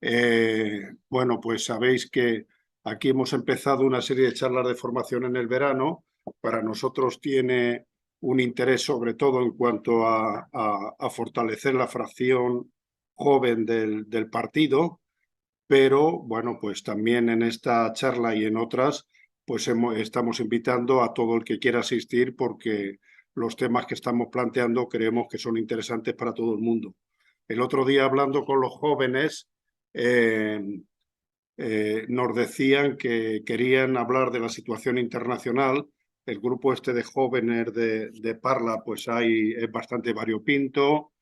Bueno, pues sabéis que aquí hemos empezado una serie de charlas de formación en el verano. Para nosotros tiene un interés sobre todo en cuanto a fortalecer la fracción joven del partido, pero bueno, pues también en esta charla y en otras, pues estamos invitando a todo el que quiera asistir porque los temas que estamos planteando creemos que son interesantes para todo el mundo. El otro día hablando con los jóvenes, eh, nos decían que querían hablar de la situación internacional. El grupo este de jóvenes de Parla, pues es bastante variopinto,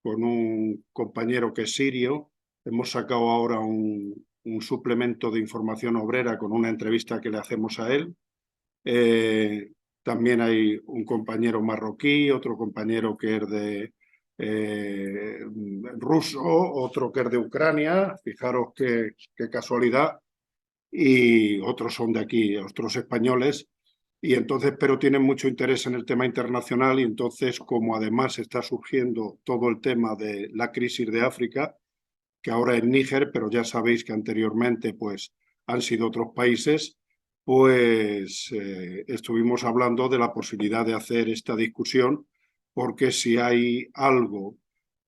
con un compañero que es sirio. Hemos sacado ahora un suplemento de información obrera con una entrevista que le hacemos a él. Eh, También hay un compañero marroquí, otro compañero que es de ruso, otro que es de Ucrania, fijaros qué casualidad, y otros son de aquí, otros españoles. Y entonces, pero tienen mucho interés en el tema internacional y entonces, como además está surgiendo todo el tema de la crisis de África, que ahora es Níger, pero ya sabéis que anteriormente pues han sido otros países, pues estuvimos hablando de la posibilidad de hacer esta discusión, porque si hay algo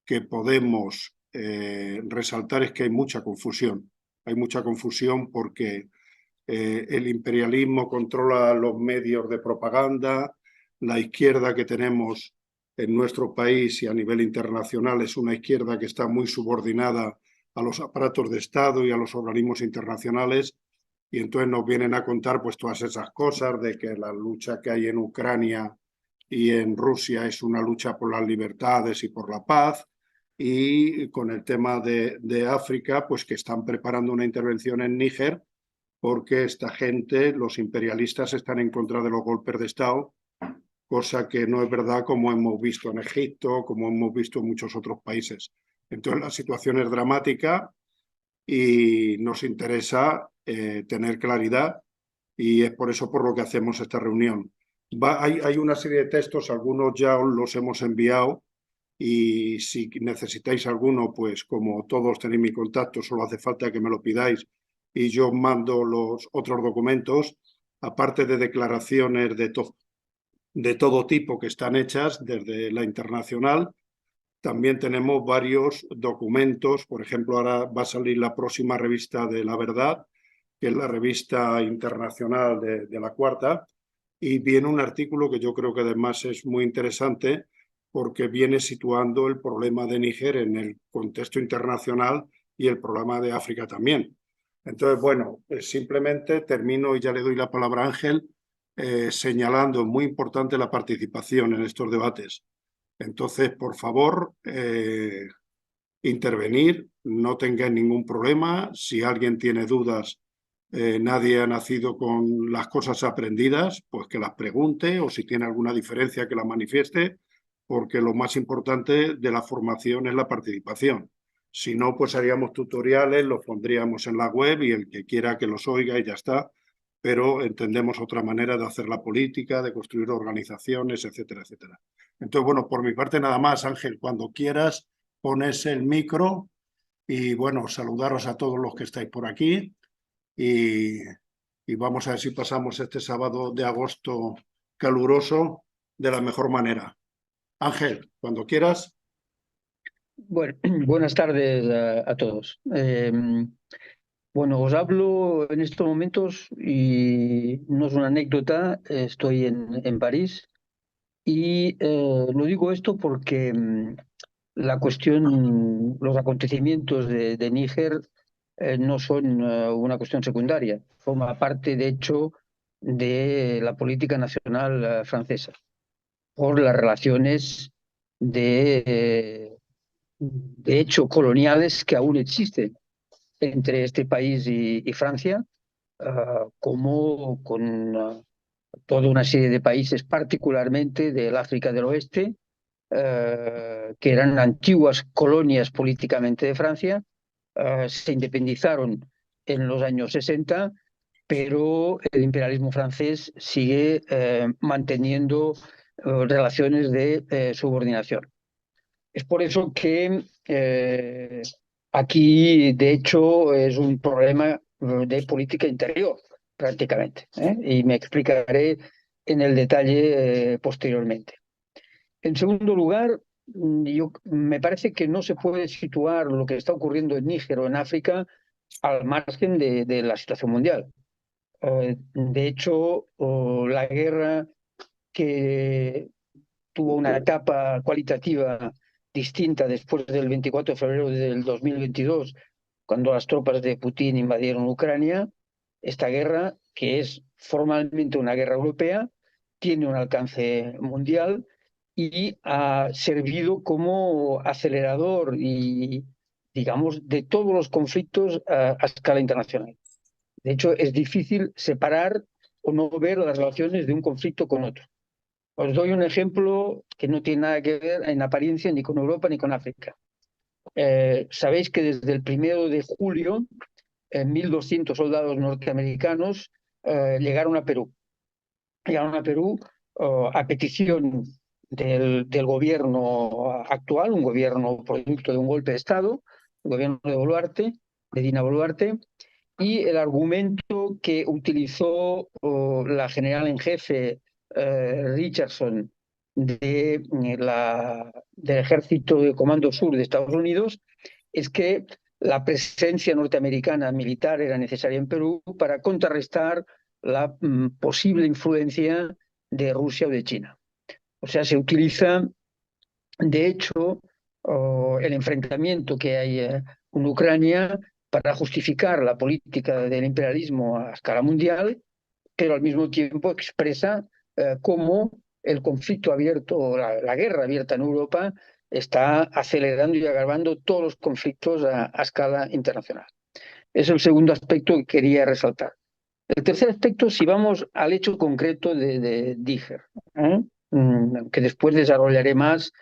que podemos resaltar es que hay mucha confusión. Hay mucha confusión porque el imperialismo controla los medios de propaganda, la izquierda que tenemos en nuestro país y a nivel internacional es una izquierda que está muy subordinada a los aparatos de Estado y a los organismos internacionales, y entonces nos vienen a contar pues todas esas cosas de que la lucha que hay en Ucrania y en Rusia es una lucha por las libertades y por la paz, y con el tema de África, pues que están preparando una intervención en Níger porque esta gente, los imperialistas, están en contra de los golpes de Estado, cosa que no es verdad como hemos visto en Egipto, como hemos visto en muchos otros países. Entonces la situación es dramática y nos interesa tener claridad y es por eso por lo que hacemos esta reunión. Hay una serie de textos, algunos ya os los hemos enviado y si necesitáis alguno, pues como todos tenéis mi contacto, solo hace falta que me lo pidáis y yo mando los otros documentos, aparte de declaraciones de todo tipo que están hechas desde la internacional. También tenemos varios documentos, por ejemplo, ahora va a salir la próxima revista de La Verdad, que es la revista internacional de la Cuarta, y viene un artículo que yo creo que además es muy interesante porque viene situando el problema de Níger en el contexto internacional y el problema de África también. Entonces, bueno, simplemente termino y ya le doy la palabra a Ángel, señalando muy importante la participación en estos debates. Entonces, por favor, intervenir, no tengáis ningún problema. Si alguien tiene dudas, nadie ha nacido con las cosas aprendidas, pues que las pregunte o si tiene alguna diferencia que la manifieste, porque lo más importante de la formación es la participación. Si no, pues haríamos tutoriales, los pondríamos en la web y el que quiera que los oiga y ya está, pero entendemos otra manera de hacer la política, de construir organizaciones, etcétera, etcétera. Entonces, bueno, por mi parte nada más, Ángel, cuando quieras pones el micro y bueno, saludaros a todos los que estáis por aquí y, y vamos a ver si pasamos este sábado de agosto caluroso de la mejor manera. Ángel, cuando quieras. Bueno, buenas tardes a todos. Bueno, os hablo en estos momentos y no es una anécdota, estoy en París y lo digo esto porque la cuestión, los acontecimientos de Níger no son una cuestión secundaria, forma parte de hecho de la política nacional francesa por las relaciones de hecho coloniales que aún existen entre este país y Francia, como con toda una serie de países, particularmente del África del Oeste, que eran antiguas colonias políticamente de Francia, se independizaron en los años 60, pero el imperialismo francés sigue manteniendo relaciones de subordinación. Es por eso que Aquí, de hecho, es un problema de política interior, prácticamente, ¿eh? Y me explicaré en el detalle posteriormente. En segundo lugar, me parece que no se puede situar lo que está ocurriendo en Níger o en África al margen de la situación mundial. De hecho, la guerra que tuvo una etapa cualitativa distinta después del 24 de febrero del 2022, cuando las tropas de Putin invadieron Ucrania. Esta guerra, que es formalmente una guerra europea, tiene un alcance mundial y ha servido como acelerador y, digamos, de todos los conflictos a escala internacional. De hecho, es difícil separar o no ver las relaciones de un conflicto con otro. Os doy un ejemplo que no tiene nada que ver en apariencia ni con Europa ni con África. Sabéis que desde el 1 de julio, 1.200 soldados norteamericanos llegaron a Perú. Llegaron a Perú a petición del gobierno actual, un gobierno producto de un golpe de Estado, el gobierno de Dina Boluarte, y el argumento que utilizó la general en jefe Richardson del Ejército de Comando Sur de Estados Unidos es que la presencia norteamericana militar era necesaria en Perú para contrarrestar la posible influencia de Rusia o de China. O sea, se utiliza, de hecho, el enfrentamiento que hay en Ucrania para justificar la política del imperialismo a escala mundial, pero al mismo tiempo expresa cómo el conflicto abierto, la guerra abierta en Europa, está acelerando y agravando todos los conflictos a escala internacional. Es el segundo aspecto que quería resaltar. El tercer aspecto, si vamos al hecho concreto de Díger, ¿eh? Que después desarrollaré más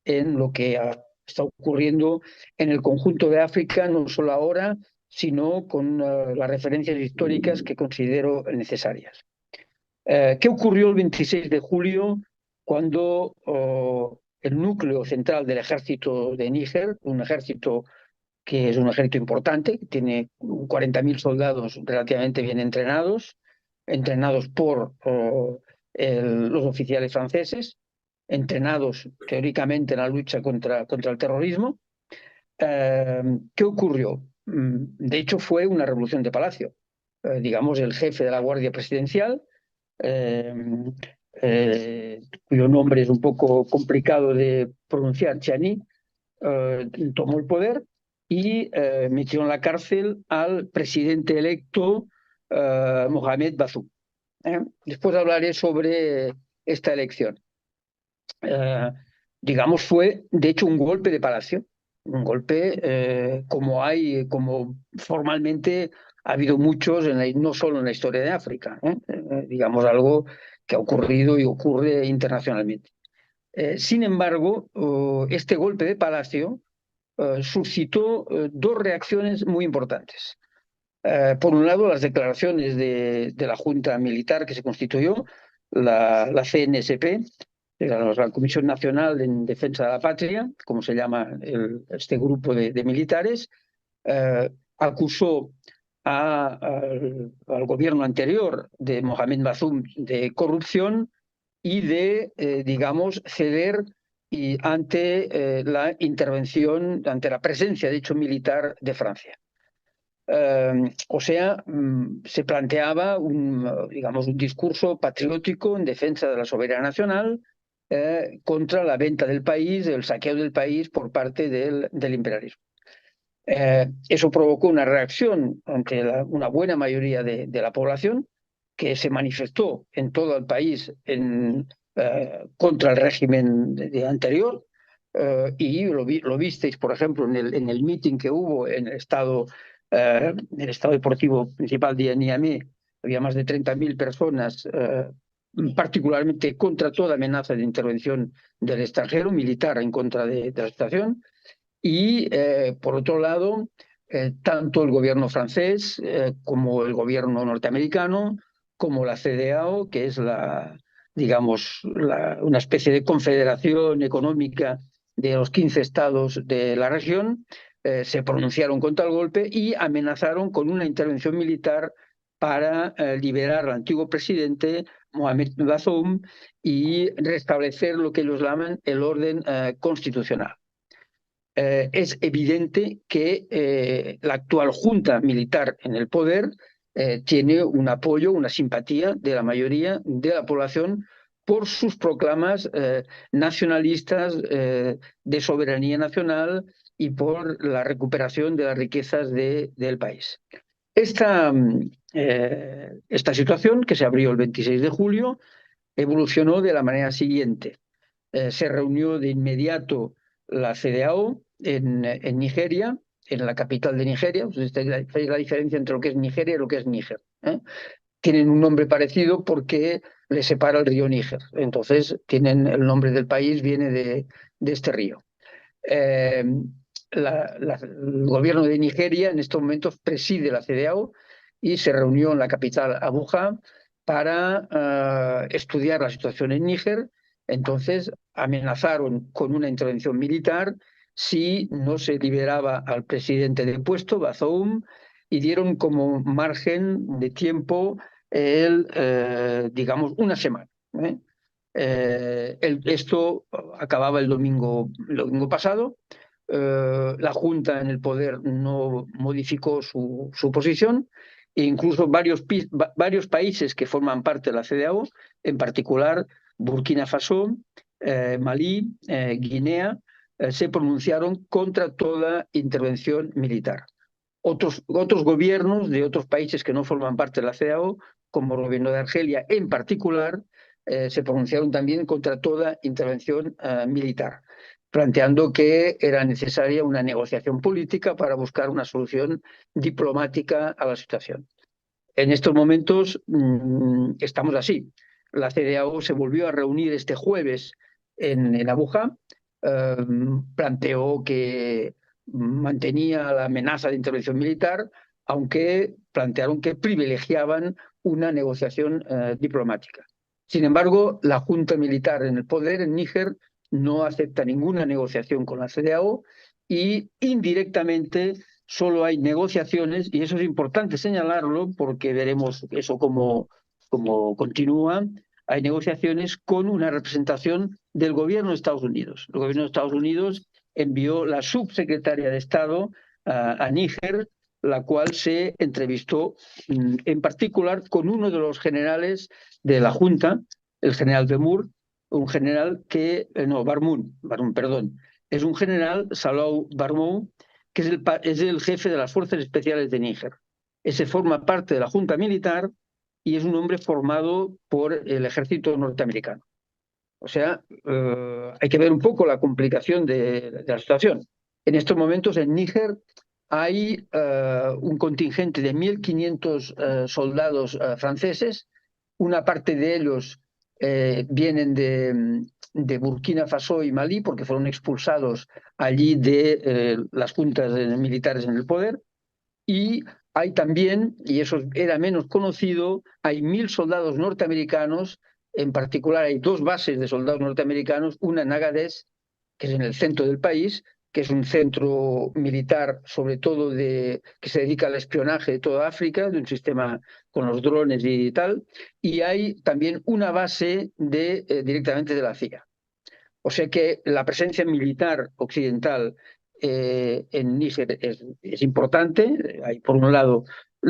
en lo que está ocurriendo en el conjunto de África, no solo ahora, sino con las referencias históricas que considero necesarias. ¿Qué ocurrió el 26 de julio cuando el núcleo central del ejército de Níger, un ejército que es un ejército importante, que tiene 40.000 soldados relativamente bien entrenados, entrenados por los oficiales franceses, entrenados teóricamente en la lucha contra el terrorismo? ¿Qué ocurrió? De hecho, fue una revolución de palacio. Digamos, el jefe de la Guardia Presidencial, eh, cuyo nombre es un poco complicado de pronunciar, Chiani, tomó el poder y metió en la cárcel al presidente electo Mohamed Bazoum. Después hablaré sobre esta elección. Eh, digamos, fue de hecho un golpe de palacio, un golpe como formalmente ha habido muchos, no solo en la historia de África, digamos algo que ha ocurrido y ocurre internacionalmente. Sin embargo, este golpe de palacio suscitó dos reacciones muy importantes. Por un lado, las declaraciones de la Junta Militar que se constituyó, la CNSP, la Comisión Nacional en Defensa de la Patria, como se llama este grupo de militares, acusó al gobierno anterior de Mohamed Bazoum de corrupción y de, digamos, ceder ante la intervención, ante la presencia, de hecho, militar de Francia. O sea, se planteaba digamos, un discurso patriótico en defensa de la soberanía nacional contra la venta del país, el saqueo del país por parte del imperialismo. Eso provocó una reacción ante una buena mayoría de la población que se manifestó en todo el país contra el régimen anterior. Y lo visteis, por ejemplo, en el meeting que hubo en el estado deportivo principal de Niamey. Había más de 30.000 personas, particularmente contra toda amenaza de intervención del extranjero, militar en contra de la situación. Y, por otro lado, tanto el gobierno francés como el gobierno norteamericano, como la CEDEAO, que es digamos, una especie de confederación económica de los 15 estados de la región, se pronunciaron contra el golpe y amenazaron con una intervención militar para liberar al antiguo presidente Mohamed Bazoum y restablecer lo que ellos llaman el orden constitucional. Es evidente que la actual junta militar en el poder tiene un apoyo, una simpatía de la mayoría de la población por sus proclamas nacionalistas de soberanía nacional y por la recuperación de las riquezas del país. Esta situación, que se abrió el 26 de julio, evolucionó de la manera siguiente. Se reunió de inmediato la CEDEAO en Nigeria, en la capital de Nigeria. ¿Veis la diferencia entre lo que es Nigeria y lo que es Níger? Tienen un nombre parecido porque les separa el río Níger. Entonces, tienen el nombre del país, viene de este río. El gobierno de Nigeria en estos momentos preside la CEDEAO y se reunió en la capital Abuja para estudiar la situación en Níger. Entonces amenazaron con una intervención militar si no se liberaba al presidente de puesto, Bazoum, y dieron como margen de tiempo digamos, una semana. Esto acababa el domingo pasado. La Junta en el poder no modificó su posición e incluso varios países que forman parte de la CEDEAO, en particular Burkina Faso, Malí, Guinea, se pronunciaron contra toda intervención militar. Otros gobiernos de otros países que no forman parte de la CEDEAO, como el gobierno de Argelia en particular, se pronunciaron también contra toda intervención militar, planteando que era necesaria una negociación política para buscar una solución diplomática a la situación. En estos momentos estamos así. La CEDEAO se volvió a reunir este jueves en Abuja, planteó que mantenía la amenaza de intervención militar, aunque plantearon que privilegiaban una negociación diplomática. Sin embargo, la junta militar en el poder en Níger no acepta ninguna negociación con la CEDEAO y indirectamente solo hay negociaciones, y eso es importante señalarlo porque veremos eso cómo continúa. Hay negociaciones con una representación del gobierno de Estados Unidos. El gobierno de Estados Unidos envió la subsecretaria de Estado a Níger, la cual se entrevistó en particular con uno de los generales de la Junta, el general Bemur, un general que, Barmoun, perdón, es un general, Salou Barmoun, que es el jefe de las Fuerzas Especiales de Níger. Ese forma parte de la Junta Militar y es un hombre formado por el ejército norteamericano. O sea, hay que ver un poco la complicación de la situación. En estos momentos en Níger hay un contingente de 1.500 soldados franceses. Una parte de ellos vienen de Burkina Faso y Malí porque fueron expulsados allí de las juntas militares en el poder. Y hay también, y eso era menos conocido, hay 1.000 soldados norteamericanos. En particular hay 2 bases de soldados norteamericanos, una en Agadez, que es en el centro del país, que es un centro militar sobre todo que se dedica al espionaje de toda África, de un sistema con los drones y tal, y hay también una base directamente de la CIA. O sea que la presencia militar occidental en Níger es importante. Hay, por un lado,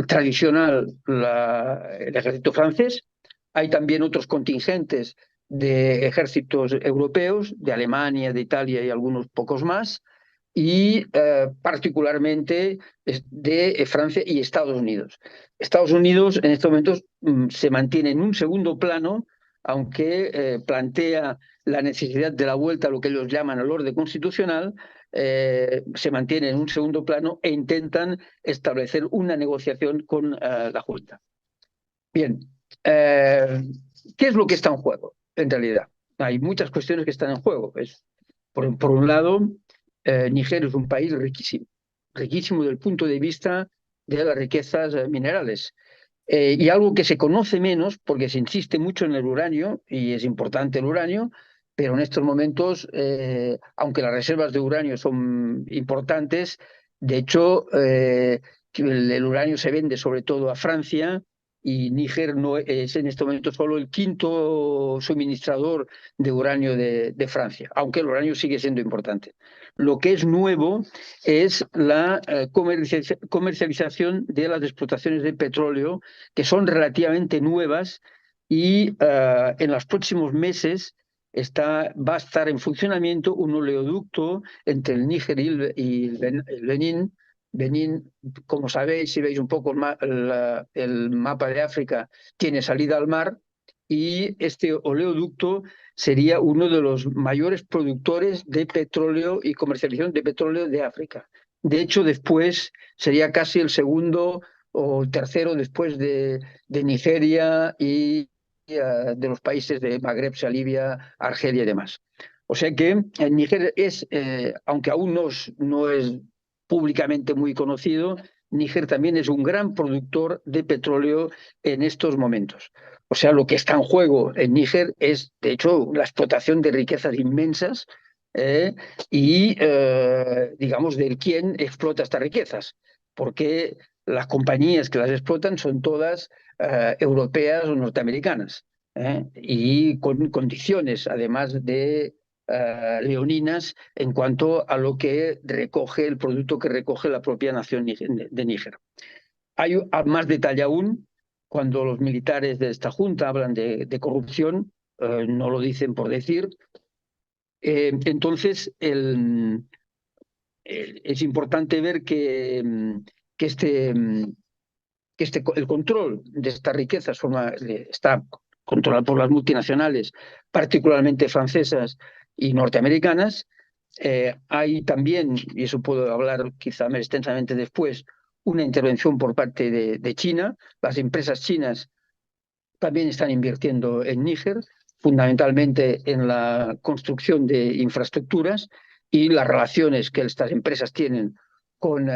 tradicional el ejército francés. Hay también otros contingentes de ejércitos europeos, de Alemania, de Italia y algunos pocos más, y particularmente de Francia y Estados Unidos. Estados Unidos en estos momentos se mantiene en un segundo plano, aunque plantea la necesidad de la vuelta a lo que ellos llaman el orden constitucional, se mantiene en un segundo plano e intentan establecer una negociación con la Junta. Bien, ¿qué es lo que está en juego en realidad? Hay muchas cuestiones que están en juego. Por un lado, Níger es un país riquísimo, riquísimo desde el punto de vista de las riquezas minerales. Y algo que se conoce menos, porque se insiste mucho en el uranio, y es importante el uranio, pero en estos momentos, aunque las reservas de uranio son importantes, De hecho, el uranio se vende sobre todo a Francia y Níger no es en este momento solo el quinto suministrador de uranio de Francia, aunque el uranio sigue siendo importante. Lo que es nuevo es la comercialización de las explotaciones de petróleo, que son relativamente nuevas y en los próximos meses va a estar en funcionamiento un oleoducto entre el Níger y el Benín. Como sabéis, si veis un poco el mapa de África, tiene salida al mar y este oleoducto sería uno de los mayores productores de petróleo y comercialización de petróleo de África. De hecho, después sería casi el segundo o tercero después de Nigeria y de los países de Magreb, Libia, Argelia y demás. O sea que Níger es, aunque aún no es públicamente muy conocido, Níger también es un gran productor de petróleo en estos momentos. O sea, lo que está en juego en Níger es, de hecho, la explotación de riquezas inmensas digamos, de quién explota estas riquezas. Porque las compañías que las explotan son todas europeas o norteamericanas, y con condiciones, además de leoninas, en cuanto a lo que recoge el producto que recoge la propia nación de Níger. Hay más detalle aún, cuando los militares de esta junta hablan de corrupción, no lo dicen por decir. Entonces, es importante ver que el control de estas riquezas está controlado por las multinacionales, particularmente francesas y norteamericanas. Hay también, y eso puedo hablar quizá más extensamente después, una intervención por parte de China. Las empresas chinas también están invirtiendo en Níger, fundamentalmente en la construcción de infraestructuras, y las relaciones que estas empresas tienen con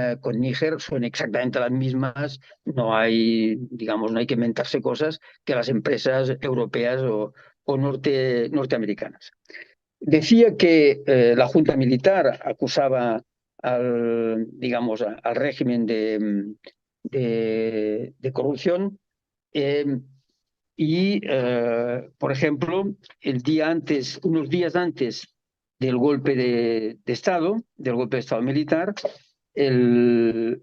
Níger son exactamente las mismas. No hay, digamos, no hay que inventarse cosas que las empresas europeas o norteamericanas. Decía que la Junta Militar acusaba digamos, al régimen de corrupción. eh, por ejemplo, unos días antes del golpe de Estado, del golpe de Estado militar, el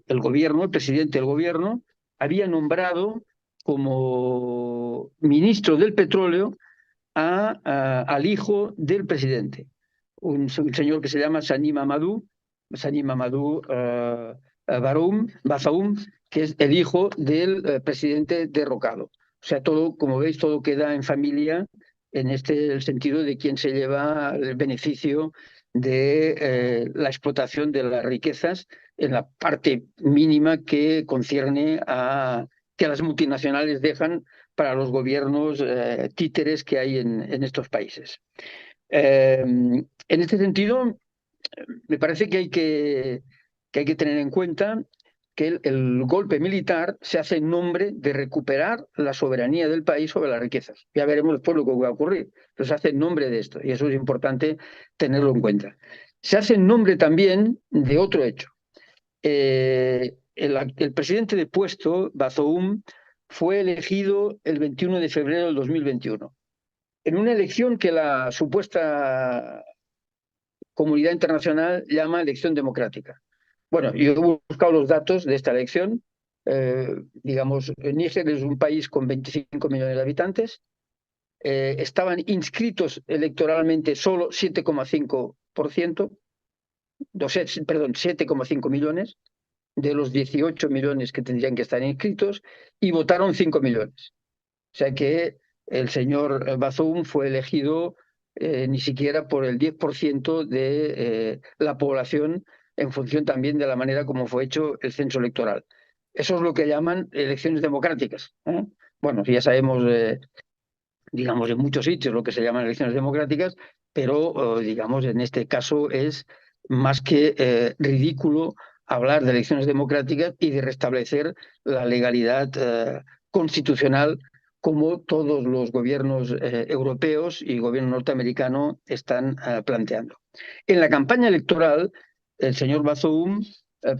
presidente del gobierno, había nombrado como ministro del petróleo al hijo del presidente, un señor que se llama Sani Mamadou Bazoum, que es el hijo del presidente derrocado. O sea, todo, como veis, todo queda en familia, en el sentido de quién se lleva el beneficio de la explotación de las riquezas en la parte mínima que concierne a que las multinacionales dejan para los gobiernos títeres que hay en estos países. En este sentido, me parece que hay que tener en cuenta que el golpe militar se hace en nombre de recuperar la soberanía del país sobre las riquezas. Ya veremos después lo que va a ocurrir, pero se hace en nombre de esto, y eso es importante tenerlo en cuenta. Se hace en nombre también de otro hecho. El presidente depuesto, Bazoum, fue elegido el 21 de febrero del 2021, en una elección que la supuesta comunidad internacional llama elección democrática. Bueno, yo he buscado los datos de esta elección. Digamos, Níger es un país con 25 millones de habitantes. Estaban inscritos electoralmente solo 7,5%, perdón, 7,5 millones de los 18 millones que tendrían que estar inscritos, y votaron 5 millones. O sea que el señor Bazoum fue elegido ni siquiera por el 10% de la población, en función también de la manera como fue hecho el censo electoral. Eso es lo que llaman elecciones democráticas. Bueno, ya sabemos, digamos, en muchos sitios lo que se llaman elecciones democráticas, pero, digamos, en este caso es más que ridículo hablar de elecciones democráticas y de restablecer la legalidad constitucional, como todos los gobiernos europeos y el gobierno norteamericano están planteando. En la campaña electoral, el señor Bazoum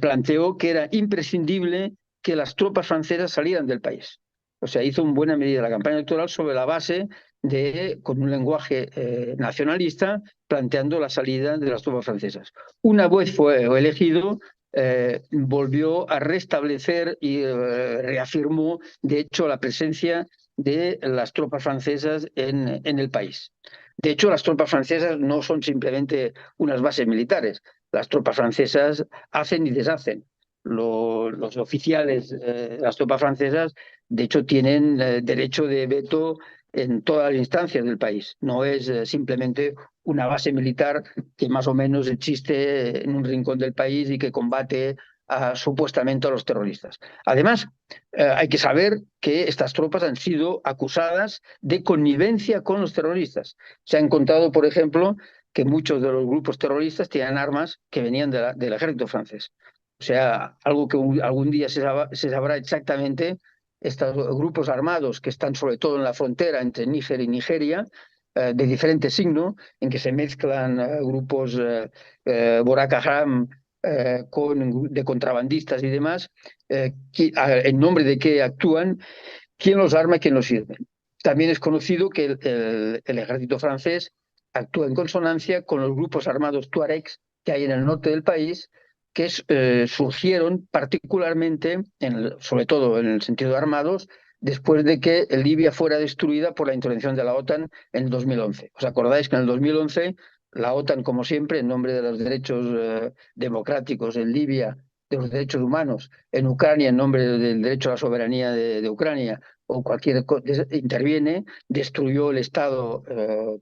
planteó que era imprescindible que las tropas francesas salieran del país. O sea, hizo en buena medida la campaña electoral sobre la base de, con un lenguaje nacionalista, planteando la salida de las tropas francesas. Una vez fue elegido, volvió a restablecer y reafirmó, de hecho, la presencia de las tropas francesas en el país. De hecho, las tropas francesas no son simplemente unas bases militares. Las tropas francesas hacen y deshacen. Los oficiales de las tropas francesas, de hecho, tienen derecho de veto en todas las instancias del país. No es simplemente una base militar que más o menos existe en un rincón del país y que combate supuestamente a los terroristas. Además, hay que saber que estas tropas han sido acusadas de connivencia con los terroristas. Se ha encontrado, por ejemplo, que muchos de los grupos terroristas tenían armas que venían del ejército francés. O sea, algo que algún día se sabrá exactamente. Estos grupos armados que están sobre todo en la frontera entre Níger y Nigeria, de diferente signo, en que se mezclan grupos Boko Haram de contrabandistas y demás, en nombre de qué actúan, quién los arma y quién los sirve. También es conocido que el ejército francés actúa en consonancia con los grupos armados tuaregs que hay en el norte del país, que surgieron particularmente, sobre todo en el sentido de armados, después de que Libia fuera destruida por la intervención de la OTAN en el 2011. ¿Os acordáis que en el 2011 la OTAN, como siempre, en nombre de los derechos democráticos en Libia, de los derechos humanos, en Ucrania, en nombre del derecho a la soberanía de Ucrania, o cualquier interviene, destruyó el Estado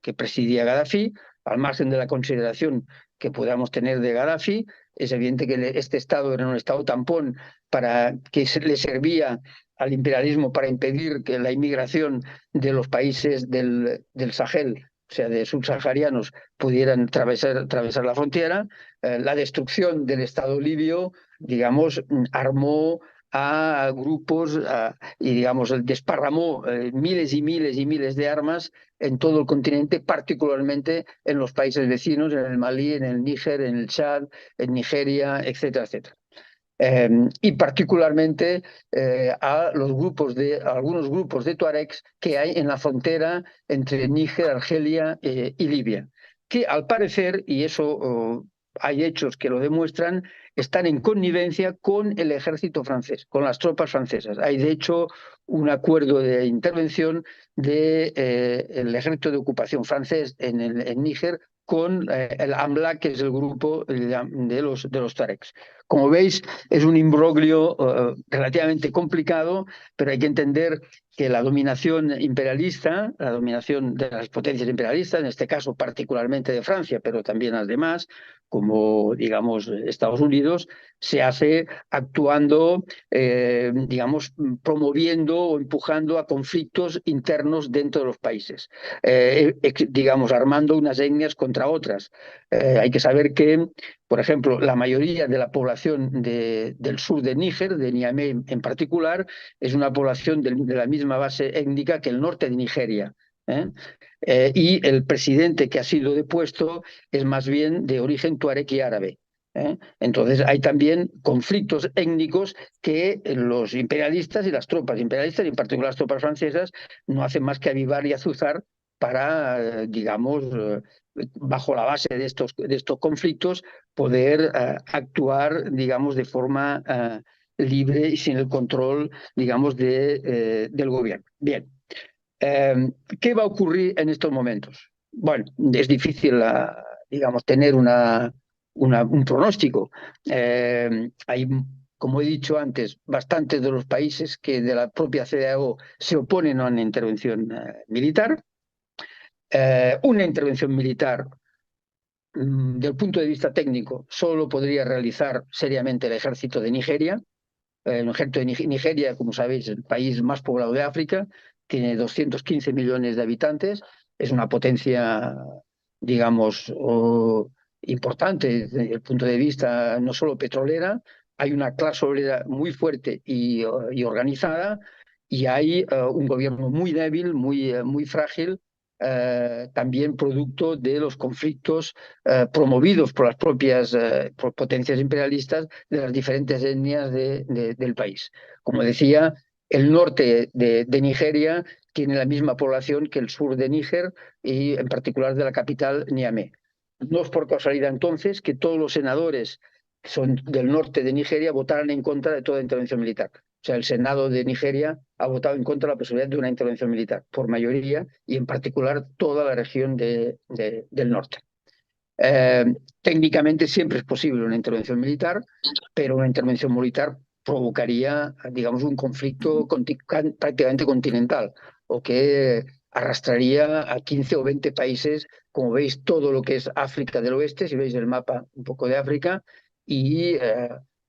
que presidía Gaddafi, al margen de la consideración que podamos tener de Gaddafi. Es evidente que este Estado era un Estado tampón para que le servía al imperialismo para impedir que la inmigración de los países del Sahel, o sea, de subsaharianos, pudieran atravesar la frontera. La destrucción del Estado libio, digamos, armó a grupos y, digamos, desparramó miles y miles y miles de armas en todo el continente, particularmente en los países vecinos, en el Malí, en el Níger, en el Chad, en Nigeria, etcétera, etcétera. Y particularmente a algunos grupos de tuaregs que hay en la frontera entre Níger, Argelia y Libia, que al parecer, y eso hay hechos que lo demuestran, están en connivencia con el ejército francés, con las tropas francesas. Hay de hecho un acuerdo de intervención del ejército de ocupación francés en Níger con el AMLA, que es el grupo de los tuaregs. Como veis, es un imbroglio relativamente complicado, pero hay que entender que la dominación imperialista, la dominación de las potencias imperialistas, en este caso particularmente de Francia, pero también las demás, como digamos Estados Unidos, se hace actuando, digamos, promoviendo o empujando a conflictos internos dentro de los países, digamos, armando unas etnias contra otras. Hay que saber que, por ejemplo, la mayoría de la población del sur de Níger, de Niamey en particular, es una población de la misma base étnica que el norte de Nigeria. Y el presidente que ha sido depuesto es más bien de origen tuareg y árabe. Entonces hay también conflictos étnicos que los imperialistas y las tropas imperialistas, y en particular las tropas francesas, no hacen más que avivar y azuzar para, digamos, bajo la base de estos conflictos, poder actuar, digamos, de forma libre y sin el control, digamos, del gobierno. Bien. ¿Qué va a ocurrir en estos momentos? Bueno, es difícil, digamos, tener un pronóstico. Hay, como he dicho antes, bastantes de los países que de la propia CEDEAO se oponen a una intervención militar. Una intervención militar, del punto de vista técnico, solo podría realizar seriamente el ejército de Nigeria. El ejército de Nigeria, como sabéis, es el país más poblado de África, tiene 215 millones de habitantes, es una potencia, digamos, importante desde el punto de vista no solo petrolera. Hay una clase obrera muy fuerte y organizada, y hay un gobierno muy débil, muy frágil, también producto de los conflictos promovidos por las propias por potencias imperialistas de las diferentes etnias del país. Como decía, el norte de Nigeria tiene la misma población que el sur de Níger y en particular de la capital, Niamey. No es por casualidad entonces que todos los senadores que son del norte de Nigeria votaran en contra de toda intervención militar. O sea, el Senado de Nigeria ha votado en contra de la posibilidad de una intervención militar, por mayoría, y en particular toda la región del norte. Eh, Técnicamente siempre es posible una intervención militar, pero una intervención militar provocaría, digamos, un conflicto prácticamente continental, o que arrastraría a 15 o 20 países, como veis, todo lo que es África del Oeste, si veis el mapa un poco de África, y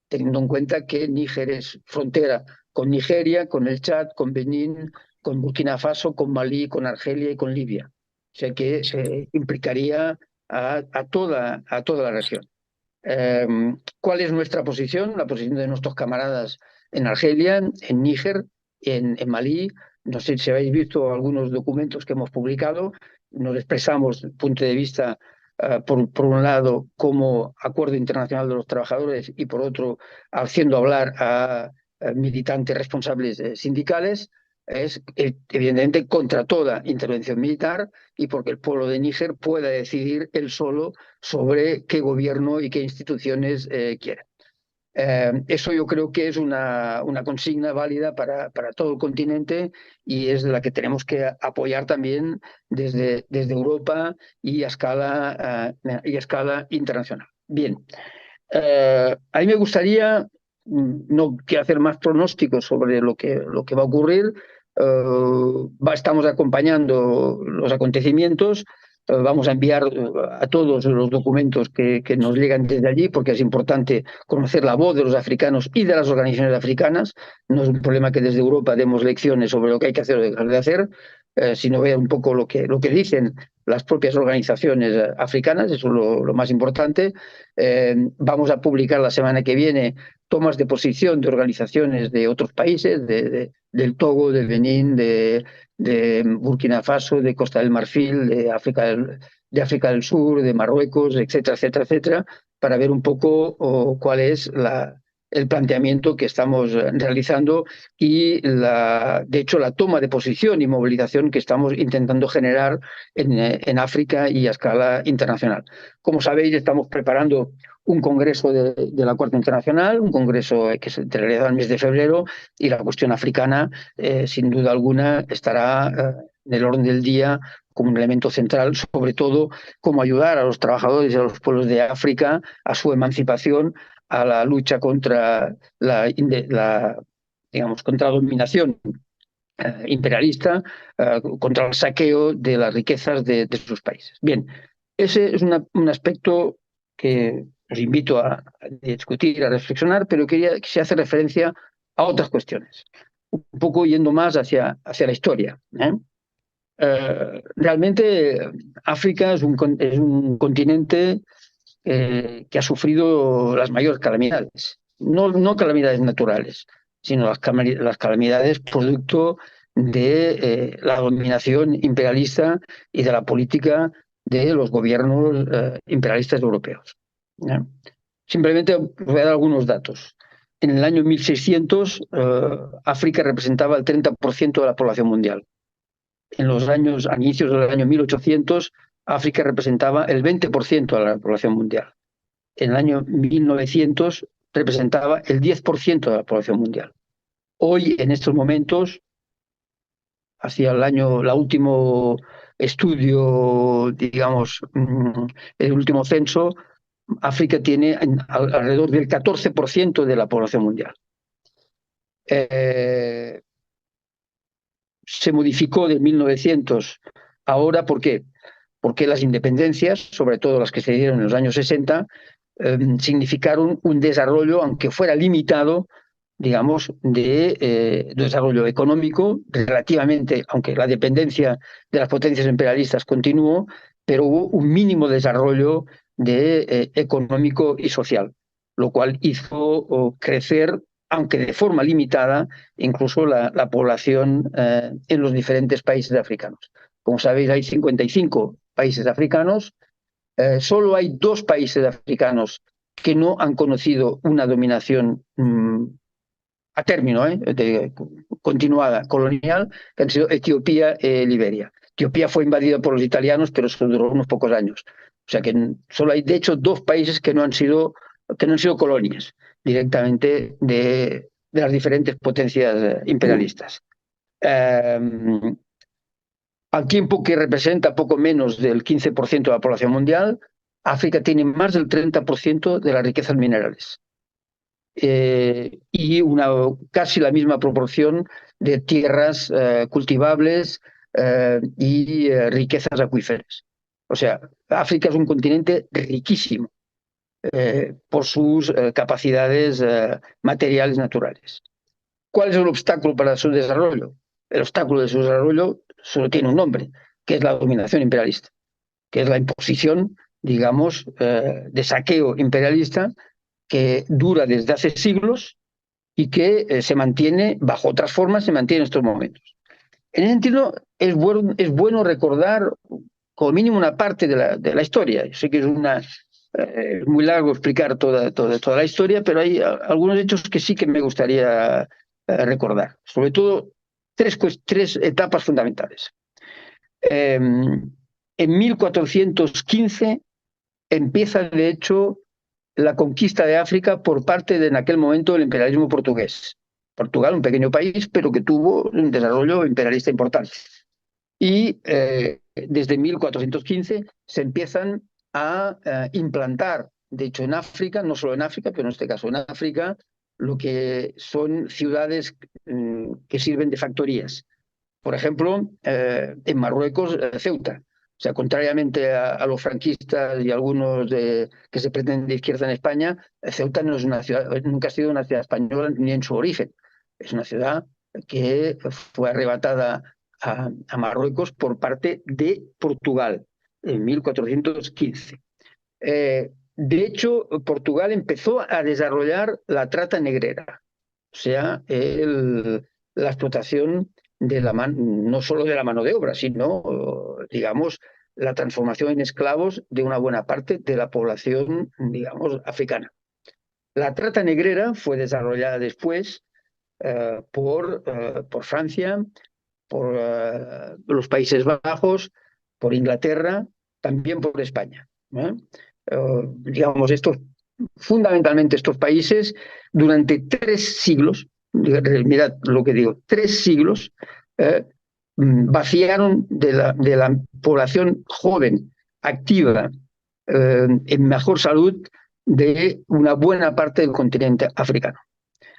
teniendo en cuenta que Níger es frontera con Nigeria, con el Chad, con Benín, con Burkina Faso, con Malí, con Argelia y con Libia. O sea que implicaría a toda la región. ¿Cuál es nuestra posición? La posición de nuestros camaradas en Argelia, en Níger, en Malí. No sé si habéis visto algunos documentos que hemos publicado. Nos expresamos el punto de vista, por un lado, como Acuerdo Internacional de los Trabajadores y por otro, haciendo hablar a militantes responsables sindicales. Es evidentemente contra toda intervención militar y porque el pueblo de Níger pueda decidir él solo sobre qué gobierno y qué instituciones quiere. Eso yo creo que es una consigna válida para todo el continente y es la que tenemos que apoyar también desde Europa y a escala internacional. Bien, a mí me gustaría, no quiero hacer más pronósticos sobre lo que va a ocurrir. Estamos acompañando los acontecimientos. Vamos a enviar a todos los documentos que nos llegan desde allí, porque es importante conocer la voz de los africanos y de las organizaciones africanas. No es un problema que desde Europa demos lecciones sobre lo que hay que hacer o dejar de hacer, sino ver un poco lo que dicen las propias organizaciones africanas. Eso es lo más importante. Vamos a publicar la semana que viene tomas de posición de organizaciones de otros países, del Togo, del Benín, de Burkina Faso, de Costa del Marfil, de África del Sur, de Marruecos, etcétera, etcétera, etcétera, para ver un poco cuál es el planteamiento que estamos realizando y, de hecho, la toma de posición y movilización que estamos intentando generar en África y a escala internacional. Como sabéis, estamos preparando un congreso de la Cuarta Internacional, un congreso que se realizará el mes de febrero, y la cuestión africana, sin duda alguna, estará en el orden del día como un elemento central, sobre todo cómo ayudar a los trabajadores y a los pueblos de África a su emancipación, a la lucha contra contra la dominación imperialista, contra el saqueo de las riquezas de sus países. Bien, ese es un aspecto que os invito a discutir, a reflexionar, pero quería que se hace referencia a otras cuestiones, un poco yendo más hacia la historia. Realmente África es un continente que ha sufrido las mayores calamidades, no calamidades naturales, sino las calamidades producto de la dominación imperialista y de la política de los gobiernos imperialistas europeos. Simplemente os voy a dar algunos datos. En el año 1600, África representaba el 30% de la población mundial. A inicios del año 1800, África representaba el 20% de la población mundial. En el año 1900 representaba el 10% de la población mundial. Hoy, en estos momentos, hacia el último estudio, digamos, el último censo, África tiene alrededor del 14% de la población mundial. Se modificó de 1900 ahora, ¿por qué? Porque las independencias, sobre todo las que se dieron en los años 60, significaron un desarrollo, aunque fuera limitado, digamos, de desarrollo económico, relativamente, aunque la dependencia de las potencias imperialistas continuó, pero hubo un mínimo desarrollo económico y social, lo cual hizo crecer, aunque de forma limitada, incluso la población en los diferentes países africanos. Como sabéis, hay 55 países africanos. Solo hay 2 países africanos que no han conocido una dominación a término, continuada, colonial, que han sido Etiopía y Liberia. Etiopía fue invadida por los italianos, pero eso duró unos pocos años. O sea que solo hay, de hecho, 2 países que no han sido colonias directamente de las diferentes potencias imperialistas. Al tiempo que representa poco menos del 15% de la población mundial, África tiene más del 30% de las riquezas minerales. Y casi la misma proporción de tierras cultivables y riquezas acuíferas. O sea, África es un continente riquísimo por sus capacidades materiales naturales. ¿Cuál es el obstáculo para su desarrollo? El obstáculo de su desarrollo solo tiene un nombre, que es la dominación imperialista, que es la imposición, digamos, de saqueo imperialista que dura desde hace siglos y que se mantiene, bajo otras formas, se mantiene en estos momentos. En ese sentido, es bueno recordar como mínimo una parte de la historia. Yo sé que es muy largo explicar toda la historia, pero hay algunos hechos que sí que me gustaría recordar. Sobre todo, tres etapas fundamentales. En 1415 empieza, de hecho, la conquista de África por parte de, en aquel momento, del imperialismo portugués. Portugal, un pequeño país, pero que tuvo un desarrollo imperialista importante. Y desde 1415 se empiezan a implantar, de hecho en África, no solo en África, pero en este caso en África, lo que son ciudades que sirven de factorías. Por ejemplo, en Marruecos, Ceuta. O sea, contrariamente a los franquistas y algunos que se pretenden de izquierda en España, Ceuta no es una ciudad, nunca ha sido una ciudad española ni en su origen. Es una ciudad que fue arrebatada a Marruecos por parte de Portugal en 1415. De hecho, Portugal empezó a desarrollar la trata negrera, o sea, la explotación no solo de la mano de obra, sino, digamos, la transformación en esclavos de una buena parte de la población, digamos, africana. La trata negrera fue desarrollada después por Francia, por los Países Bajos, por Inglaterra, también por España. Digamos, fundamentalmente estos países, durante 3 siglos, mirad lo que digo, 3 siglos, vaciaron de la población joven, activa, en mejor salud, de una buena parte del continente africano.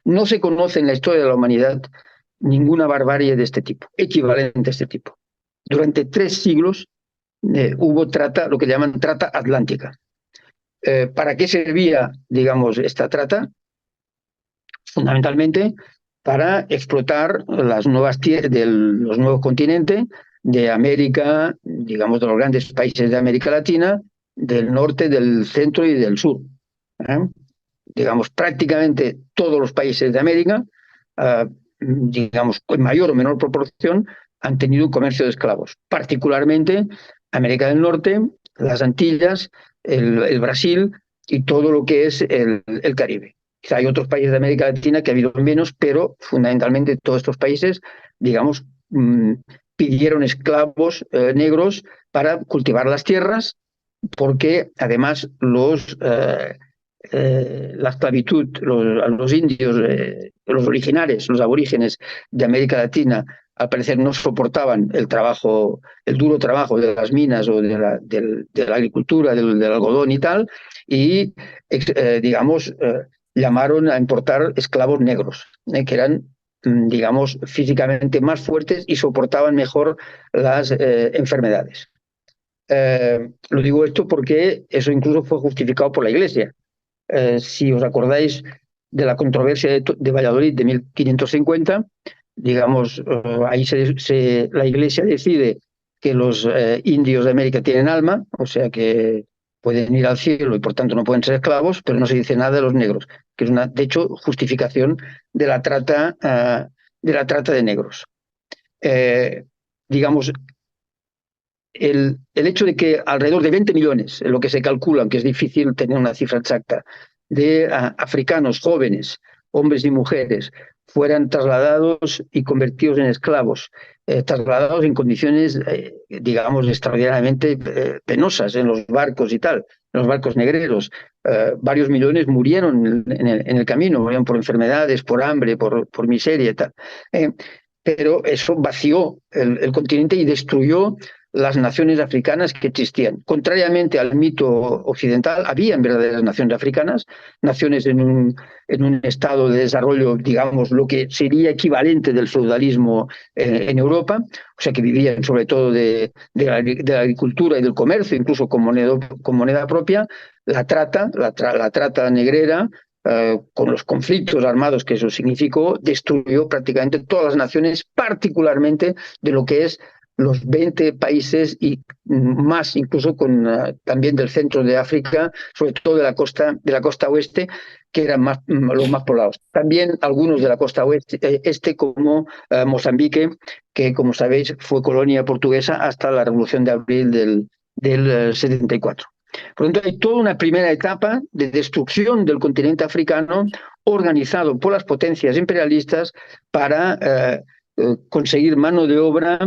No se conoce en la historia de la humanidad ninguna barbarie de este tipo, equivalente a este tipo. Durante 3 siglos hubo trata, lo que llaman trata atlántica. ¿Para qué servía, digamos, esta trata? Fundamentalmente para explotar las nuevas tierras de los nuevos continentes de América, digamos, de los grandes países de América Latina, del norte, del centro y del sur. Digamos, prácticamente todos los países de América, digamos, en mayor o menor proporción, han tenido un comercio de esclavos. Particularmente América del Norte, las Antillas, el Brasil y todo lo que es el Caribe. Quizá hay otros países de América Latina que ha habido menos, pero fundamentalmente todos estos países, digamos, pidieron esclavos negros para cultivar las tierras, porque además la esclavitud, los indios, los originarios, los aborígenes de América Latina, al parecer no soportaban el duro trabajo de las minas o de la agricultura, del algodón y tal, y digamos, llamaron a importar esclavos negros, que eran, digamos, físicamente más fuertes y soportaban mejor las enfermedades. Lo digo esto porque eso incluso fue justificado por la Iglesia. Si os acordáis de la controversia de Valladolid de 1550, digamos, ahí la Iglesia decide que los indios de América tienen alma, o sea que pueden ir al cielo y por tanto no pueden ser esclavos, pero no se dice nada de los negros, que es una, de hecho, justificación de la trata de negros. Digamos, el hecho de que alrededor de 20 millones, en lo que se calcula, aunque es difícil tener una cifra exacta, de africanos jóvenes, hombres y mujeres, fueran trasladados y convertidos en esclavos, trasladados en condiciones, digamos, extraordinariamente penosas en los barcos y tal, en los barcos negreros. Varios millones murieron en el camino, murieron por enfermedades, por hambre, por miseria y tal. Pero eso vació el continente y destruyó las naciones africanas que existían. Contrariamente al mito occidental, habían verdaderas naciones africanas, naciones en un estado de desarrollo, digamos, lo que sería equivalente del feudalismo en Europa, o sea, que vivían sobre todo de la agricultura y del comercio, incluso con moneda propia. La trata negrera, con los conflictos armados que eso significó, destruyó prácticamente todas las naciones, particularmente de lo que es los 20 países y más, incluso también del centro de África, sobre todo de la costa oeste, que eran los más poblados. También algunos de la costa este, como Mozambique, que, como sabéis, fue colonia portuguesa hasta la Revolución de Abril del 74. Por lo tanto, hay toda una primera etapa de destrucción del continente africano organizado por las potencias imperialistas para conseguir mano de obra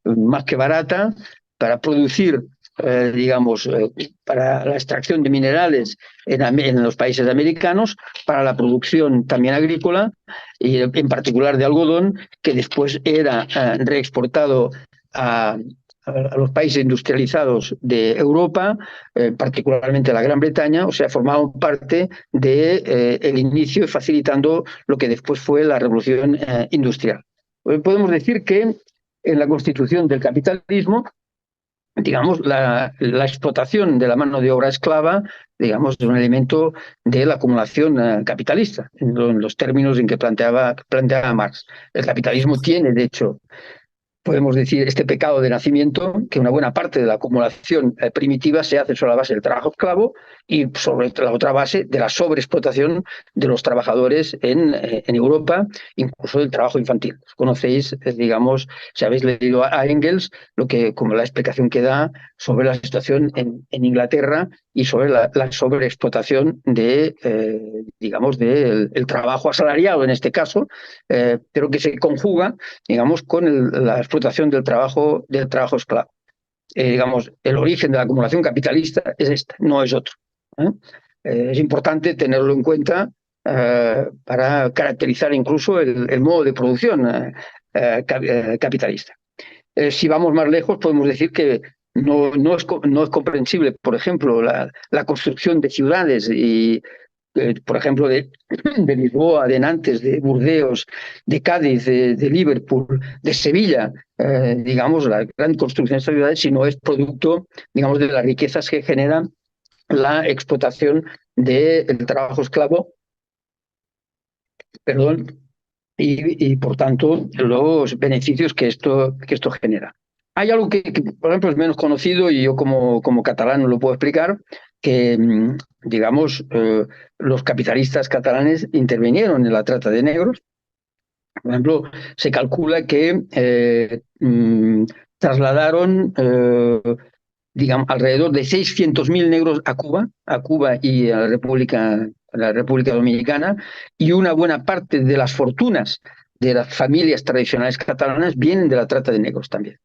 más que barata para producir, digamos, para la extracción de minerales en los países americanos, para la producción también agrícola y en particular de algodón, que después era reexportado a los países industrializados de Europa, particularmente la Gran Bretaña, o sea, formaban parte del inicio y facilitando lo que después fue la revolución industrial. Podemos decir que en la constitución del capitalismo, digamos, la explotación de la mano de obra esclava, digamos, es un elemento de la acumulación capitalista, en los términos en que planteaba Marx. El capitalismo tiene, de hecho, podemos decir, este pecado de nacimiento, que una buena parte de la acumulación primitiva se hace sobre la base del trabajo esclavo y sobre la otra base de la sobreexplotación de los trabajadores en Europa, incluso del trabajo infantil. Conocéis, digamos, si habéis leído a Engels, como la explicación que da sobre la situación en Inglaterra y sobre la sobreexplotación digamos, del trabajo asalariado en este caso, pero que se conjuga, digamos, con la explotación del trabajo esclavo. Digamos, el origen de la acumulación capitalista es este, no es otro. Es importante tenerlo en cuenta para caracterizar incluso el modo de producción capitalista. Si vamos más lejos, podemos decir que no es comprensible, por ejemplo, la construcción de ciudades y, por ejemplo, de Lisboa, de Nantes, de Burdeos, de Cádiz, de Liverpool, de Sevilla, digamos, la gran construcción de estas ciudades, si no es producto, digamos, de las riquezas que genera la explotación del trabajo esclavo, y por tanto los beneficios que esto genera. Hay algo que, por ejemplo, es menos conocido y yo como catalán no lo puedo explicar, que, digamos, los capitalistas catalanes intervinieron en la trata de negros. Por ejemplo, se calcula que trasladaron digamos, alrededor de 600.000 negros a Cuba y a la República Dominicana, y una buena parte de las fortunas de las familias tradicionales catalanas vienen de la trata de negros también.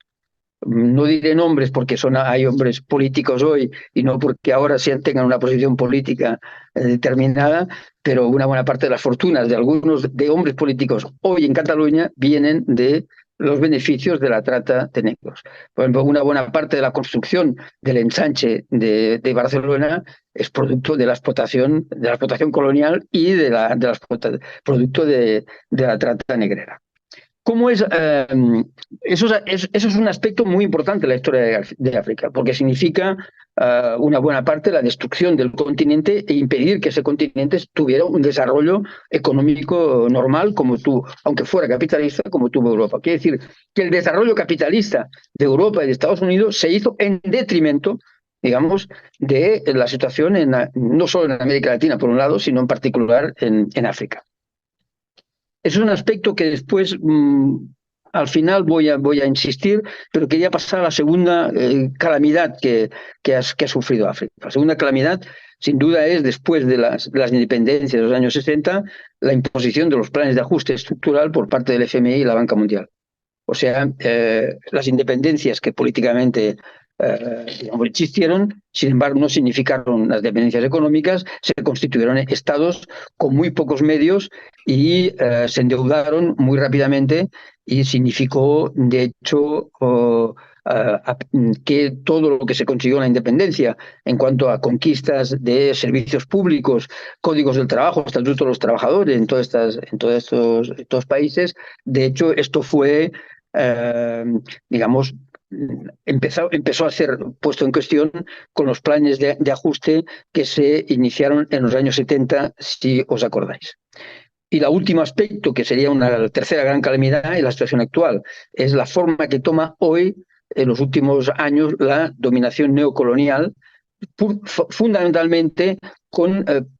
No diré nombres porque hay hombres políticos hoy y no porque ahora tengan una posición política determinada, pero una buena parte de las fortunas de algunos de hombres políticos hoy en Cataluña vienen de los beneficios de la trata de negros. Por ejemplo, una buena parte de la construcción del ensanche de Barcelona es producto de la explotación colonial y producto de la trata negrera. ¿Cómo es? Eso es un aspecto muy importante de la historia de África, porque significa una buena parte la destrucción del continente e impedir que ese continente tuviera un desarrollo económico normal, aunque fuera capitalista, como tuvo Europa. Quiere decir que el desarrollo capitalista de Europa y de Estados Unidos se hizo en detrimento, digamos, de la situación no solo en América Latina, por un lado, sino en particular en África. Es un aspecto que después al final voy a insistir, pero quería pasar a la segunda calamidad que ha sufrido África. La segunda calamidad, sin duda, es después de las independencias de los años 60, la imposición de los planes de ajuste estructural por parte del FMI y la Banca Mundial. O sea, las independencias que políticamente digamos, existieron, sin embargo, no significaron las dependencias económicas, se constituyeron estados con muy pocos medios y se endeudaron muy rápidamente y significó, de hecho, que todo lo que se consiguió en la independencia en cuanto a conquistas de servicios públicos, códigos del trabajo, estatutos de los trabajadores en todos estos países, de hecho, esto fue eh, digamos, empezó a ser puesto en cuestión con los planes de ajuste que se iniciaron en los años 70, si os acordáis. Y el último aspecto, que sería una tercera gran calamidad en la situación actual, es la forma que toma hoy, en los últimos años, la dominación neocolonial, fundamentalmente